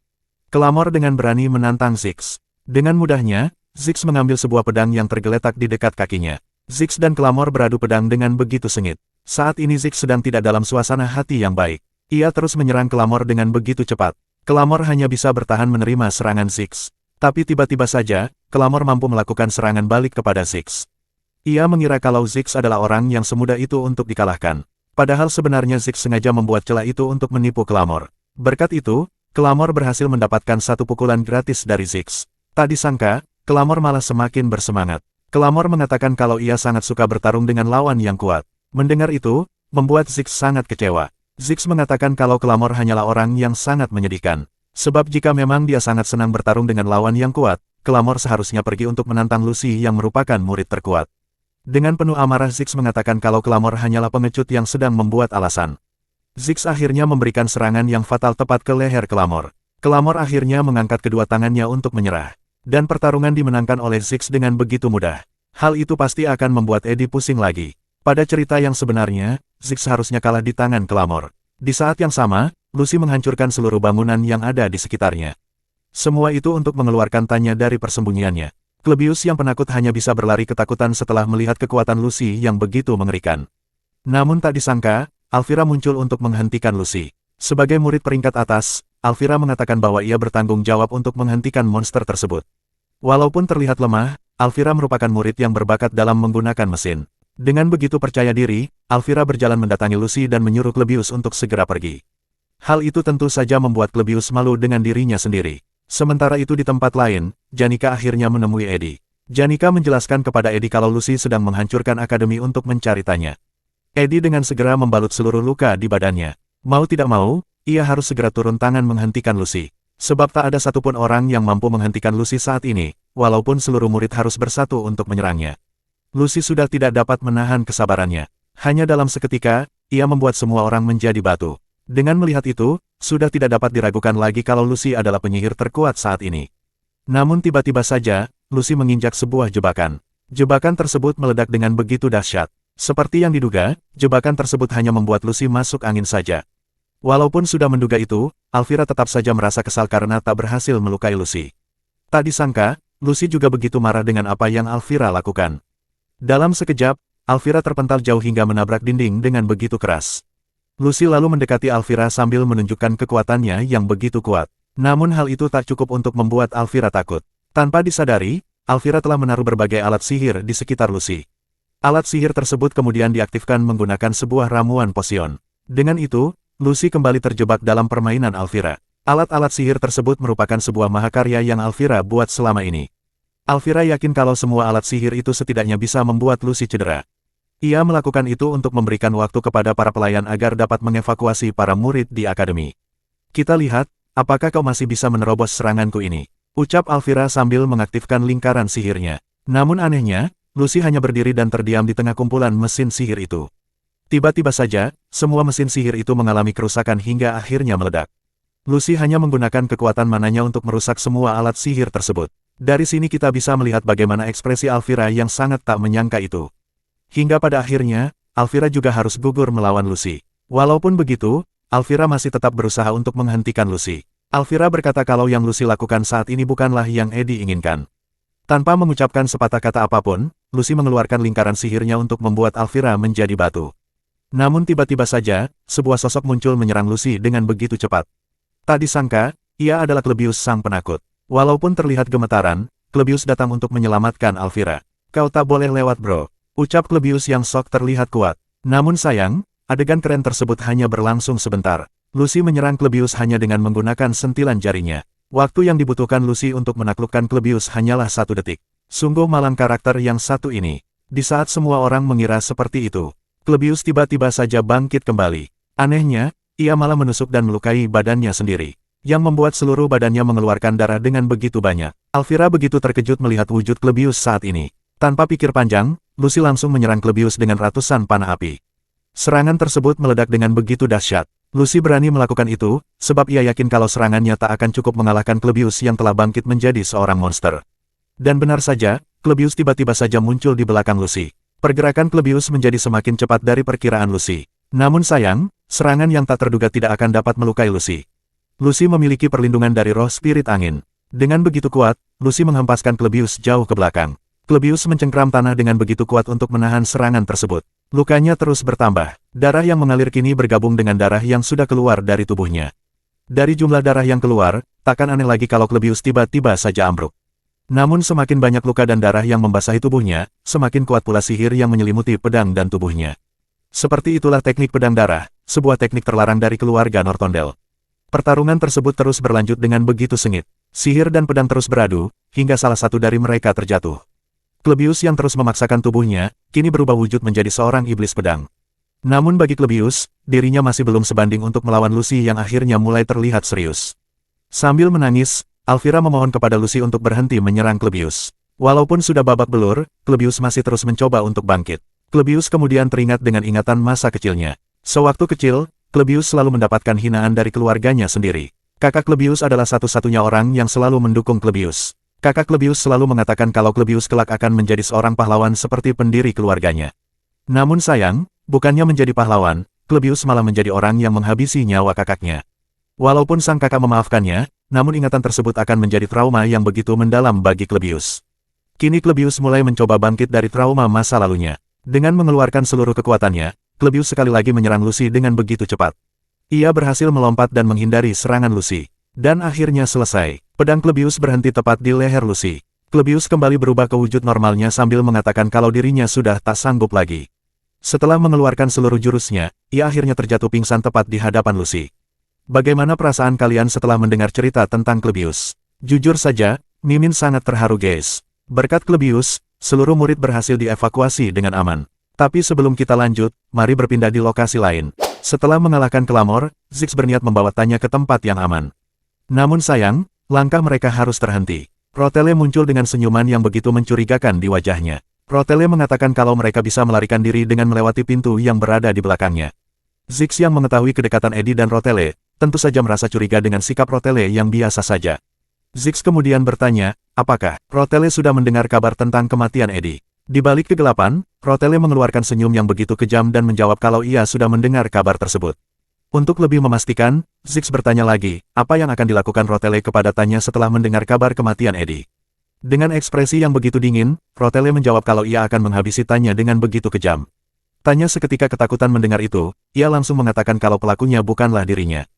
[SPEAKER 1] Clamor dengan berani menantang Ziggs. Dengan mudahnya, Ziggs mengambil sebuah pedang yang tergeletak di dekat kakinya. Ziggs dan Clamor beradu pedang dengan begitu sengit. Saat ini Ziggs sedang tidak dalam suasana hati yang baik. Ia terus menyerang Clamor dengan begitu cepat. Clamor hanya bisa bertahan menerima serangan Ziggs. Tapi tiba-tiba saja, Clamor mampu melakukan serangan balik kepada Ziggs. Ia mengira kalau Ziggs adalah orang yang semudah itu untuk dikalahkan. Padahal sebenarnya Ziggs sengaja membuat celah itu untuk menipu Clamor. Berkat itu, Clamor berhasil mendapatkan satu pukulan gratis dari Ziggs. Tak disangka, Clamor malah semakin bersemangat. Clamor mengatakan kalau ia sangat suka bertarung dengan lawan yang kuat. Mendengar itu, membuat Ziggs sangat kecewa. Ziggs mengatakan kalau Clamor hanyalah orang yang sangat menyedihkan. Sebab jika memang dia sangat senang bertarung dengan lawan yang kuat, Clamor seharusnya pergi untuk menantang Lucy yang merupakan murid terkuat. Dengan penuh amarah Ziggs mengatakan kalau Clamor hanyalah pengecut yang sedang membuat alasan. Ziggs akhirnya memberikan serangan yang fatal tepat ke leher Clamor. Clamor akhirnya mengangkat kedua tangannya untuk menyerah. Dan pertarungan dimenangkan oleh Ziggs dengan begitu mudah. Hal itu pasti akan membuat Eddie pusing lagi. Pada cerita yang sebenarnya, Ziggs seharusnya kalah di tangan Clamor. Di saat yang sama, Lucy menghancurkan seluruh bangunan yang ada di sekitarnya. Semua itu untuk mengeluarkan Tanya dari persembunyiannya. Klebius yang penakut hanya bisa berlari ketakutan setelah melihat kekuatan Lucy yang begitu mengerikan. Namun tak disangka, Alvira muncul untuk menghentikan Lucy. Sebagai murid peringkat atas, Alvira mengatakan bahwa ia bertanggung jawab untuk menghentikan monster tersebut. Walaupun terlihat lemah, Alvira merupakan murid yang berbakat dalam menggunakan mesin. Dengan begitu percaya diri, Alvira berjalan mendatangi Lucy dan menyuruh Klebius untuk segera pergi. Hal itu tentu saja membuat Klebius malu dengan dirinya sendiri. Sementara itu di tempat lain, Janika akhirnya menemui Eddie. Janika menjelaskan kepada Eddie kalau Lucy sedang menghancurkan akademi untuk mencari Tanya. Eddie dengan segera membalut seluruh luka di badannya. Mau tidak mau, ia harus segera turun tangan menghentikan Lucy. Sebab tak ada satupun orang yang mampu menghentikan Lucy saat ini, walaupun seluruh murid harus bersatu untuk menyerangnya. Lucy sudah tidak dapat menahan kesabarannya. Hanya dalam seketika, ia membuat semua orang menjadi batu. Dengan melihat itu, sudah tidak dapat diragukan lagi kalau Lucy adalah penyihir terkuat saat ini. Namun tiba-tiba saja, Lucy menginjak sebuah jebakan. Jebakan tersebut meledak dengan begitu dahsyat. Seperti yang diduga, jebakan tersebut hanya membuat Lucy masuk angin saja. Walaupun sudah menduga itu, Alvira tetap saja merasa kesal karena tak berhasil melukai Lucy. Tak disangka, Lucy juga begitu marah dengan apa yang Alvira lakukan. Dalam sekejap, Alvira terpental jauh hingga menabrak dinding dengan begitu keras. Lucy lalu mendekati Alvira sambil menunjukkan kekuatannya yang begitu kuat. Namun hal itu tak cukup untuk membuat Alvira takut. Tanpa disadari, Alvira telah menaruh berbagai alat sihir di sekitar Lucy. Alat sihir tersebut kemudian diaktifkan menggunakan sebuah ramuan posion. Dengan itu, Lucy kembali terjebak dalam permainan Alvira. Alat-alat sihir tersebut merupakan sebuah mahakarya yang Alvira buat selama ini. Alvira yakin kalau semua alat sihir itu setidaknya bisa membuat Lucy cedera. Ia melakukan itu untuk memberikan waktu kepada para pelayan agar dapat mengevakuasi para murid di akademi. Kita lihat, apakah kau masih bisa menerobos seranganku ini? Ucap Alvira sambil mengaktifkan lingkaran sihirnya. Namun anehnya, Lucy hanya berdiri dan terdiam di tengah kumpulan mesin sihir itu. Tiba-tiba saja, semua mesin sihir itu mengalami kerusakan hingga akhirnya meledak. Lucy hanya menggunakan kekuatan mananya untuk merusak semua alat sihir tersebut. Dari sini kita bisa melihat bagaimana ekspresi Alvira yang sangat tak menyangka itu. Hingga pada akhirnya, Alvira juga harus gugur melawan Lucy. Walaupun begitu, Alvira masih tetap berusaha untuk menghentikan Lucy. Alvira berkata kalau yang Lucy lakukan saat ini bukanlah yang Eddie inginkan. Tanpa mengucapkan sepatah kata apapun, Lucy mengeluarkan lingkaran sihirnya untuk membuat Alvira menjadi batu. Namun tiba-tiba saja, sebuah sosok muncul menyerang Lucy dengan begitu cepat. Tak disangka, ia adalah Klebius sang penakut. Walaupun terlihat gemetaran, Klebius datang untuk menyelamatkan Alvira. Kau tak boleh lewat bro, ucap Klebius yang sok terlihat kuat. Namun sayang, adegan keren tersebut hanya berlangsung sebentar. Lucy menyerang Klebius hanya dengan menggunakan sentilan jarinya. Waktu yang dibutuhkan Lucy untuk menaklukkan Klebius hanyalah 1 detik. Sungguh malang karakter yang satu ini. Di saat semua orang mengira seperti itu, Klebius tiba-tiba saja bangkit kembali. Anehnya, ia malah menusuk dan melukai badannya sendiri, yang membuat seluruh badannya mengeluarkan darah dengan begitu banyak. Alvira begitu terkejut melihat wujud Klebius saat ini. Tanpa pikir panjang, Lucy langsung menyerang Klebius dengan ratusan panah api. Serangan tersebut meledak dengan begitu dahsyat. Lucy berani melakukan itu, sebab ia yakin kalau serangannya tak akan cukup mengalahkan Klebius yang telah bangkit menjadi seorang monster. Dan benar saja, Klebius tiba-tiba saja muncul di belakang Lucy. Pergerakan Klebius menjadi semakin cepat dari perkiraan Lucy. Namun sayang, serangan yang tak terduga tidak akan dapat melukai Lucy. Lucy memiliki perlindungan dari roh spirit angin. Dengan begitu kuat, Lucy menghempaskan Klebius jauh ke belakang. Klebius mencengkram tanah dengan begitu kuat untuk menahan serangan tersebut. Lukanya terus bertambah. Darah yang mengalir kini bergabung dengan darah yang sudah keluar dari tubuhnya. Dari jumlah darah yang keluar, takkan aneh lagi kalau Klebius tiba-tiba saja ambruk. Namun semakin banyak luka dan darah yang membasahi tubuhnya, semakin kuat pula sihir yang menyelimuti pedang dan tubuhnya. Seperti itulah teknik pedang darah, sebuah teknik terlarang dari keluarga Nortondale. Pertarungan tersebut terus berlanjut dengan begitu sengit. Sihir dan pedang terus beradu, hingga salah satu dari mereka terjatuh. Klebius yang terus memaksakan tubuhnya, kini berubah wujud menjadi seorang iblis pedang. Namun bagi Klebius, dirinya masih belum sebanding untuk melawan Lucy yang akhirnya mulai terlihat serius. Sambil menangis, Alvira memohon kepada Lucy untuk berhenti menyerang Klebius. Walaupun sudah babak belur, Klebius masih terus mencoba untuk bangkit. Klebius kemudian teringat dengan ingatan masa kecilnya. Sewaktu kecil, Klebius selalu mendapatkan hinaan dari keluarganya sendiri. Kakak Klebius adalah satu-satunya orang yang selalu mendukung Klebius. Kakak Klebius selalu mengatakan kalau Klebius kelak akan menjadi seorang pahlawan seperti pendiri keluarganya. Namun sayang, bukannya menjadi pahlawan, Klebius malah menjadi orang yang menghabisi nyawa kakaknya. Walaupun sang kakak memaafkannya, namun ingatan tersebut akan menjadi trauma yang begitu mendalam bagi Klebius. Kini Klebius mulai mencoba bangkit dari trauma masa lalunya. Dengan mengeluarkan seluruh kekuatannya, Klebius sekali lagi menyerang Lucy dengan begitu cepat. Ia berhasil melompat dan menghindari serangan Lucy. Dan akhirnya selesai. Pedang Klebius berhenti tepat di leher Lucy. Klebius kembali berubah ke wujud normalnya sambil mengatakan kalau dirinya sudah tak sanggup lagi. Setelah mengeluarkan seluruh jurusnya, ia akhirnya terjatuh pingsan tepat di hadapan Lucy. Bagaimana perasaan kalian setelah mendengar cerita tentang Klebius? Jujur saja, Mimin sangat terharu guys. Berkat Klebius, seluruh murid berhasil dievakuasi dengan aman. Tapi sebelum kita lanjut, mari berpindah di lokasi lain. Setelah mengalahkan Clamor, Ziggs berniat membawa Tanya ke tempat yang aman. Namun sayang, langkah mereka harus terhenti. Rotele muncul dengan senyuman yang begitu mencurigakan di wajahnya. Rotele mengatakan kalau mereka bisa melarikan diri dengan melewati pintu yang berada di belakangnya. Ziggs yang mengetahui kedekatan Eddie dan Rotele, tentu saja merasa curiga dengan sikap Rotele yang biasa saja. Ziggs kemudian bertanya, apakah Rotele sudah mendengar kabar tentang kematian Eddie? Di balik kegelapan, Rotele mengeluarkan senyum yang begitu kejam dan menjawab kalau ia sudah mendengar kabar tersebut. Untuk lebih memastikan, Ziggs bertanya lagi, apa yang akan dilakukan Rotele kepada Tanya setelah mendengar kabar kematian Eddie. Dengan ekspresi yang begitu dingin, Rotele menjawab kalau ia akan menghabisi Tanya dengan begitu kejam. Tanya seketika ketakutan mendengar itu, ia langsung mengatakan kalau pelakunya bukanlah dirinya.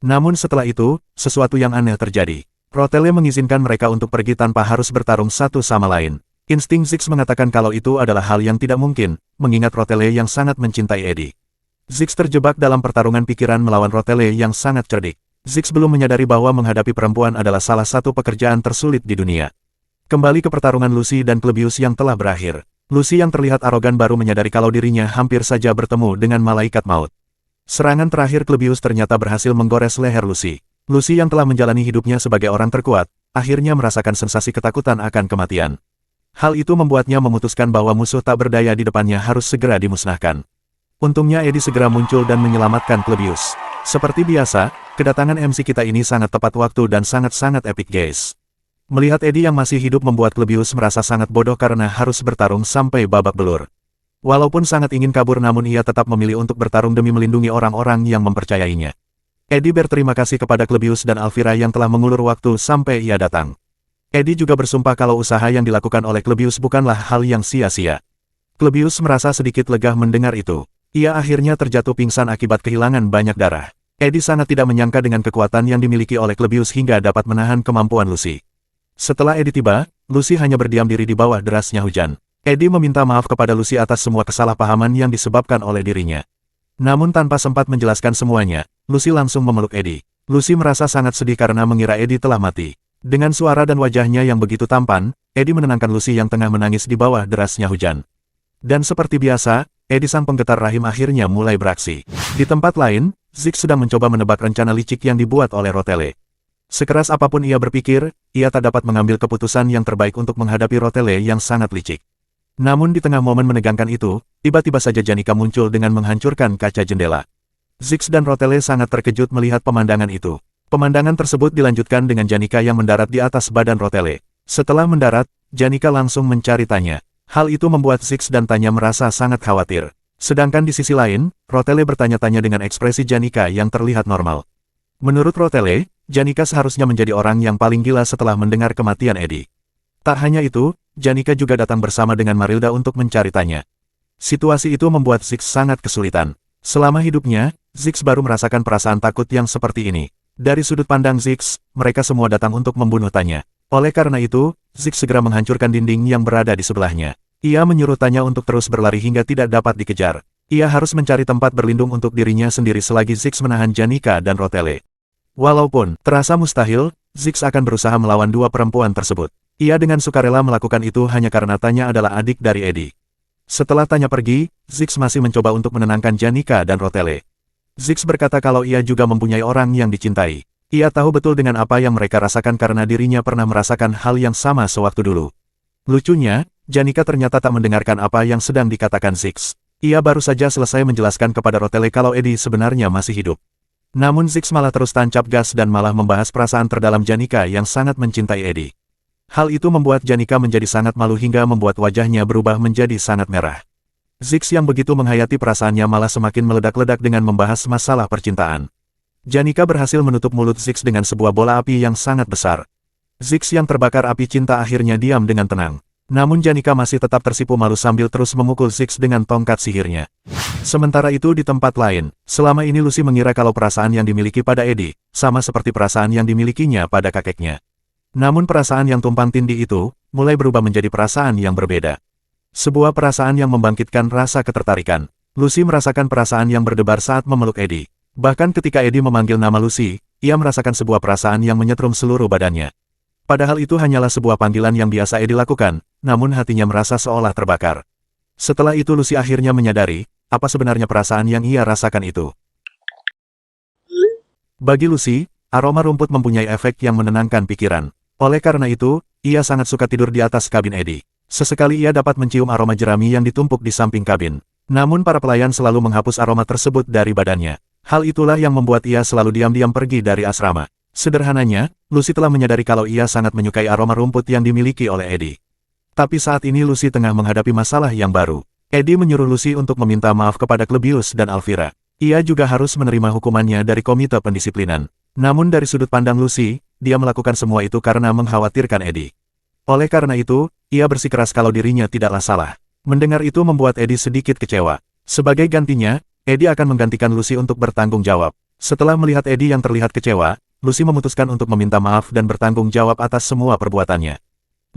[SPEAKER 1] Namun setelah itu, sesuatu yang aneh terjadi. Rotele mengizinkan mereka untuk pergi tanpa harus bertarung satu sama lain. Insting Ziggs mengatakan kalau itu adalah hal yang tidak mungkin, mengingat Rotele yang sangat mencintai Eddie. Ziggs terjebak dalam pertarungan pikiran melawan Rotele yang sangat cerdik. Ziggs belum menyadari bahwa menghadapi perempuan adalah salah satu pekerjaan tersulit di dunia. Kembali ke pertarungan Lucy dan Klebius yang telah berakhir. Lucy yang terlihat arogan baru menyadari kalau dirinya hampir saja bertemu dengan malaikat maut. Serangan terakhir Klebius ternyata berhasil menggores leher Lucy. Lucy yang telah menjalani hidupnya sebagai orang terkuat, akhirnya merasakan sensasi ketakutan akan kematian. Hal itu membuatnya memutuskan bahwa musuh tak berdaya di depannya harus segera dimusnahkan. Untungnya Eddie segera muncul dan menyelamatkan Klebius. Seperti biasa, kedatangan MC kita ini sangat tepat waktu dan sangat-sangat epic guys. Melihat Eddie yang masih hidup membuat Klebius merasa sangat bodoh karena harus bertarung sampai babak belur. Walaupun sangat ingin kabur namun ia tetap memilih untuk bertarung demi melindungi orang-orang yang mempercayainya. Eddie berterima kasih kepada Klebius dan Alvira yang telah mengulur waktu sampai ia datang. Eddie juga bersumpah kalau usaha yang dilakukan oleh Klebius bukanlah hal yang sia-sia. Klebius merasa sedikit lega mendengar itu. Ia akhirnya terjatuh pingsan akibat kehilangan banyak darah. Eddie sangat tidak menyangka dengan kekuatan yang dimiliki oleh Klebius hingga dapat menahan kemampuan Lucy. Setelah Eddie tiba, Lucy hanya berdiam diri di bawah derasnya hujan. Eddie meminta maaf kepada Lucy atas semua kesalahpahaman yang disebabkan oleh dirinya. Namun tanpa sempat menjelaskan semuanya, Lucy langsung memeluk Eddie. Lucy merasa sangat sedih karena mengira Eddie telah mati. Dengan suara dan wajahnya yang begitu tampan, Eddie menenangkan Lucy yang tengah menangis di bawah derasnya hujan. Dan seperti biasa, Eddie sang penggetar rahim akhirnya mulai beraksi. Di tempat lain, Ziggs sedang mencoba menebak rencana licik yang dibuat oleh Rotele. Sekeras apapun ia berpikir, ia tak dapat mengambil keputusan yang terbaik untuk menghadapi Rotele yang sangat licik. Namun di tengah momen menegangkan itu, tiba-tiba saja Janika muncul dengan menghancurkan kaca jendela. Ziggs dan Rotele sangat terkejut melihat pemandangan itu. Pemandangan tersebut dilanjutkan dengan Janika yang mendarat di atas badan Rotele. Setelah mendarat, Janika langsung mencari Tanya. Hal itu membuat Ziggs dan Tanya merasa sangat khawatir. Sedangkan di sisi lain, Rotele bertanya-tanya dengan ekspresi Janika yang terlihat normal. Menurut Rotele, Janika seharusnya menjadi orang yang paling gila setelah mendengar kematian Eddie. Tak hanya itu, Janika juga datang bersama dengan Marilda untuk mencari Tanya. Situasi itu membuat Ziggs sangat kesulitan. Selama hidupnya, Ziggs baru merasakan perasaan takut yang seperti ini. Dari sudut pandang Ziggs, mereka semua datang untuk membunuh Tanya. Oleh karena itu, Ziggs segera menghancurkan dinding yang berada di sebelahnya. Ia menyuruh Tanya untuk terus berlari hingga tidak dapat dikejar. Ia harus mencari tempat berlindung untuk dirinya sendiri selagi Ziggs menahan Janika dan Rotele. Walaupun terasa mustahil, Ziggs akan berusaha melawan dua perempuan tersebut. Ia dengan sukarela melakukan itu hanya karena Tanya adalah adik dari Eddie. Setelah Tanya pergi, Ziggs masih mencoba untuk menenangkan Janika dan Rotele. Ziggs berkata kalau ia juga mempunyai orang yang dicintai. Ia tahu betul dengan apa yang mereka rasakan karena dirinya pernah merasakan hal yang sama sewaktu dulu. Lucunya, Janika ternyata tak mendengarkan apa yang sedang dikatakan Ziggs. Ia baru saja selesai menjelaskan kepada Rotele kalau Eddie sebenarnya masih hidup. Namun Ziggs malah terus tancap gas dan malah membahas perasaan terdalam Janika yang sangat mencintai Eddie. Hal itu membuat Janika menjadi sangat malu hingga membuat wajahnya berubah menjadi sangat merah. Ziggs yang begitu menghayati perasaannya malah semakin meledak-ledak dengan membahas masalah percintaan. Janika berhasil menutup mulut Ziggs dengan sebuah bola api yang sangat besar. Ziggs yang terbakar api cinta akhirnya diam dengan tenang. Namun Janika masih tetap tersipu malu sambil terus memukul Ziggs dengan tongkat sihirnya. Sementara itu di tempat lain, selama ini Lucy mengira kalau perasaan yang dimiliki pada Eddie, sama seperti perasaan yang dimilikinya pada kakeknya. Namun perasaan yang tumpang tindih itu, mulai berubah menjadi perasaan yang berbeda. Sebuah perasaan yang membangkitkan rasa ketertarikan. Lucy merasakan perasaan yang berdebar saat memeluk Eddie. Bahkan ketika Eddie memanggil nama Lucy, ia merasakan sebuah perasaan yang menyetrum seluruh badannya. Padahal itu hanyalah sebuah panggilan yang biasa Eddie lakukan, namun hatinya merasa seolah terbakar. Setelah itu Lucy akhirnya menyadari, apa sebenarnya perasaan yang ia rasakan itu. Bagi Lucy, aroma rumput mempunyai efek yang menenangkan pikiran. Oleh karena itu, ia sangat suka tidur di atas kabin Eddie. Sesekali ia dapat mencium aroma jerami yang ditumpuk di samping kabin. Namun para pelayan selalu menghapus aroma tersebut dari badannya. Hal itulah yang membuat ia selalu diam-diam pergi dari asrama. Sederhananya, Lucy telah menyadari kalau ia sangat menyukai aroma rumput yang dimiliki oleh Eddie. Tapi saat ini Lucy tengah menghadapi masalah yang baru. Eddie menyuruh Lucy untuk meminta maaf kepada Klebius dan Alvira. Ia juga harus menerima hukumannya dari komite pendisiplinan. Namun dari sudut pandang Lucy, dia melakukan semua itu karena mengkhawatirkan Eddie. Oleh karena itu, ia bersikeras kalau dirinya tidaklah salah. Mendengar itu membuat Eddie sedikit kecewa. Sebagai gantinya, Eddie akan menggantikan Lucy untuk bertanggung jawab. Setelah melihat Eddie yang terlihat kecewa, Lucy memutuskan untuk meminta maaf dan bertanggung jawab atas semua perbuatannya.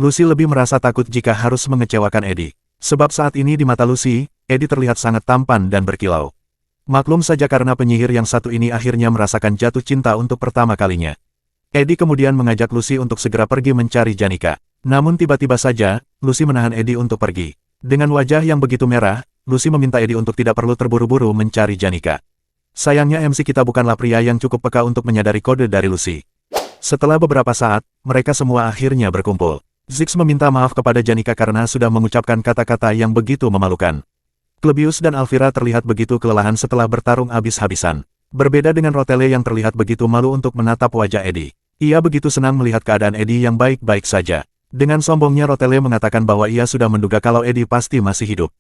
[SPEAKER 1] Lucy lebih merasa takut jika harus mengecewakan Eddie. Sebab saat ini di mata Lucy, Eddie terlihat sangat tampan dan berkilau. Maklum saja karena penyihir yang satu ini akhirnya merasakan jatuh cinta untuk pertama kalinya. Eddie kemudian mengajak Lucy untuk segera pergi mencari Janika. Namun tiba-tiba saja, Lucy menahan Eddie untuk pergi. Dengan wajah yang begitu merah, Lucy meminta Eddie untuk tidak perlu terburu-buru mencari Janika. Sayangnya MC kita bukanlah pria yang cukup peka untuk menyadari kode dari Lucy. Setelah beberapa saat, mereka semua akhirnya berkumpul. Ziggs meminta maaf kepada Janika karena sudah mengucapkan kata-kata yang begitu memalukan. Klebius dan Alvira terlihat begitu kelelahan setelah bertarung habis-habisan. Berbeda dengan Rotele yang terlihat begitu malu untuk menatap wajah Eddie. Ia begitu senang melihat keadaan Eddie yang baik-baik saja. Dengan sombongnya Rotele mengatakan bahwa ia sudah menduga kalau Eddie pasti masih hidup.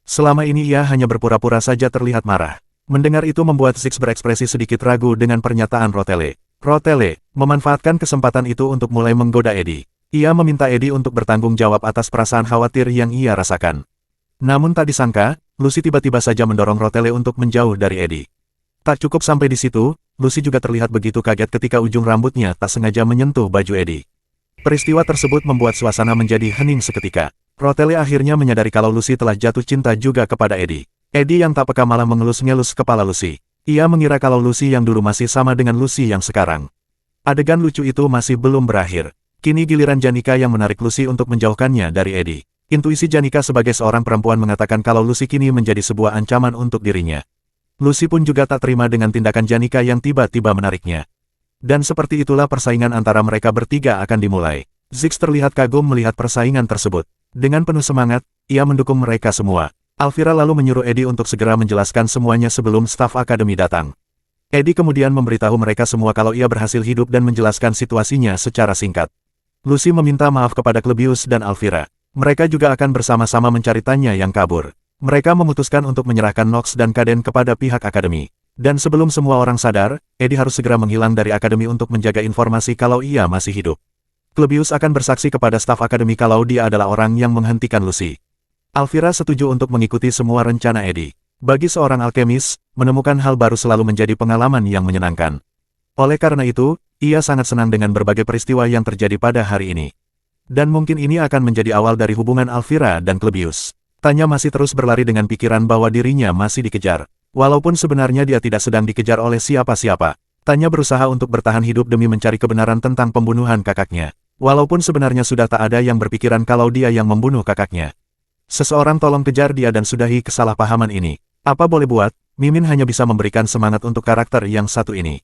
[SPEAKER 1] Selama ini ia hanya berpura-pura saja terlihat marah. Mendengar itu membuat Ziggs berekspresi sedikit ragu dengan pernyataan Rotele. Rotele memanfaatkan kesempatan itu untuk mulai menggoda Eddie. Ia meminta Eddie untuk bertanggung jawab atas perasaan khawatir yang ia rasakan. Namun tak disangka, Lucy tiba-tiba saja mendorong Rotele untuk menjauh dari Eddie. Tak cukup sampai di situ, Lucy juga terlihat begitu kaget ketika ujung rambutnya tak sengaja menyentuh baju Eddie. Peristiwa tersebut membuat suasana menjadi hening seketika. Rotele akhirnya menyadari kalau Lucy telah jatuh cinta juga kepada Eddie. Eddie yang tak peka malah mengelus-ngelus kepala Lucy. Ia mengira kalau Lucy yang dulu masih sama dengan Lucy yang sekarang. Adegan lucu itu masih belum berakhir. Kini giliran Janika yang menarik Lucy untuk menjauhkannya dari Eddie. Intuisi Janika sebagai seorang perempuan mengatakan kalau Lucy kini menjadi sebuah ancaman untuk dirinya. Lucy pun juga tak terima dengan tindakan Janika yang tiba-tiba menariknya. Dan seperti itulah persaingan antara mereka bertiga akan dimulai. Ziggs terlihat kagum melihat persaingan tersebut. Dengan penuh semangat, ia mendukung mereka semua. Alvira lalu menyuruh Eddie untuk segera menjelaskan semuanya sebelum staf akademi datang. Eddie kemudian memberitahu mereka semua kalau ia berhasil hidup dan menjelaskan situasinya secara singkat. Lucy meminta maaf kepada Klebius dan Alvira. Mereka juga akan bersama-sama mencari Tanya yang kabur. Mereka memutuskan untuk menyerahkan Nox dan Kaden kepada pihak akademi. Dan sebelum semua orang sadar, Eddie harus segera menghilang dari akademi untuk menjaga informasi kalau ia masih hidup. Klebius akan bersaksi kepada staf akademi kalau dia adalah orang yang menghentikan Lucy. Alvira setuju untuk mengikuti semua rencana Eddie. Bagi seorang alkemis, menemukan hal baru selalu menjadi pengalaman yang menyenangkan. Oleh karena itu, ia sangat senang dengan berbagai peristiwa yang terjadi pada hari ini. Dan mungkin ini akan menjadi awal dari hubungan Alvira dan Klebius. Tanya masih terus berlari dengan pikiran bahwa dirinya masih dikejar. Walaupun sebenarnya dia tidak sedang dikejar oleh siapa-siapa. Tanya berusaha untuk bertahan hidup demi mencari kebenaran tentang pembunuhan kakaknya. Walaupun sebenarnya sudah tak ada yang berpikiran kalau dia yang membunuh kakaknya. Seseorang tolong kejar dia dan sudahi kesalahpahaman ini. Apa boleh buat, Mimin hanya bisa memberikan semangat untuk karakter yang satu ini.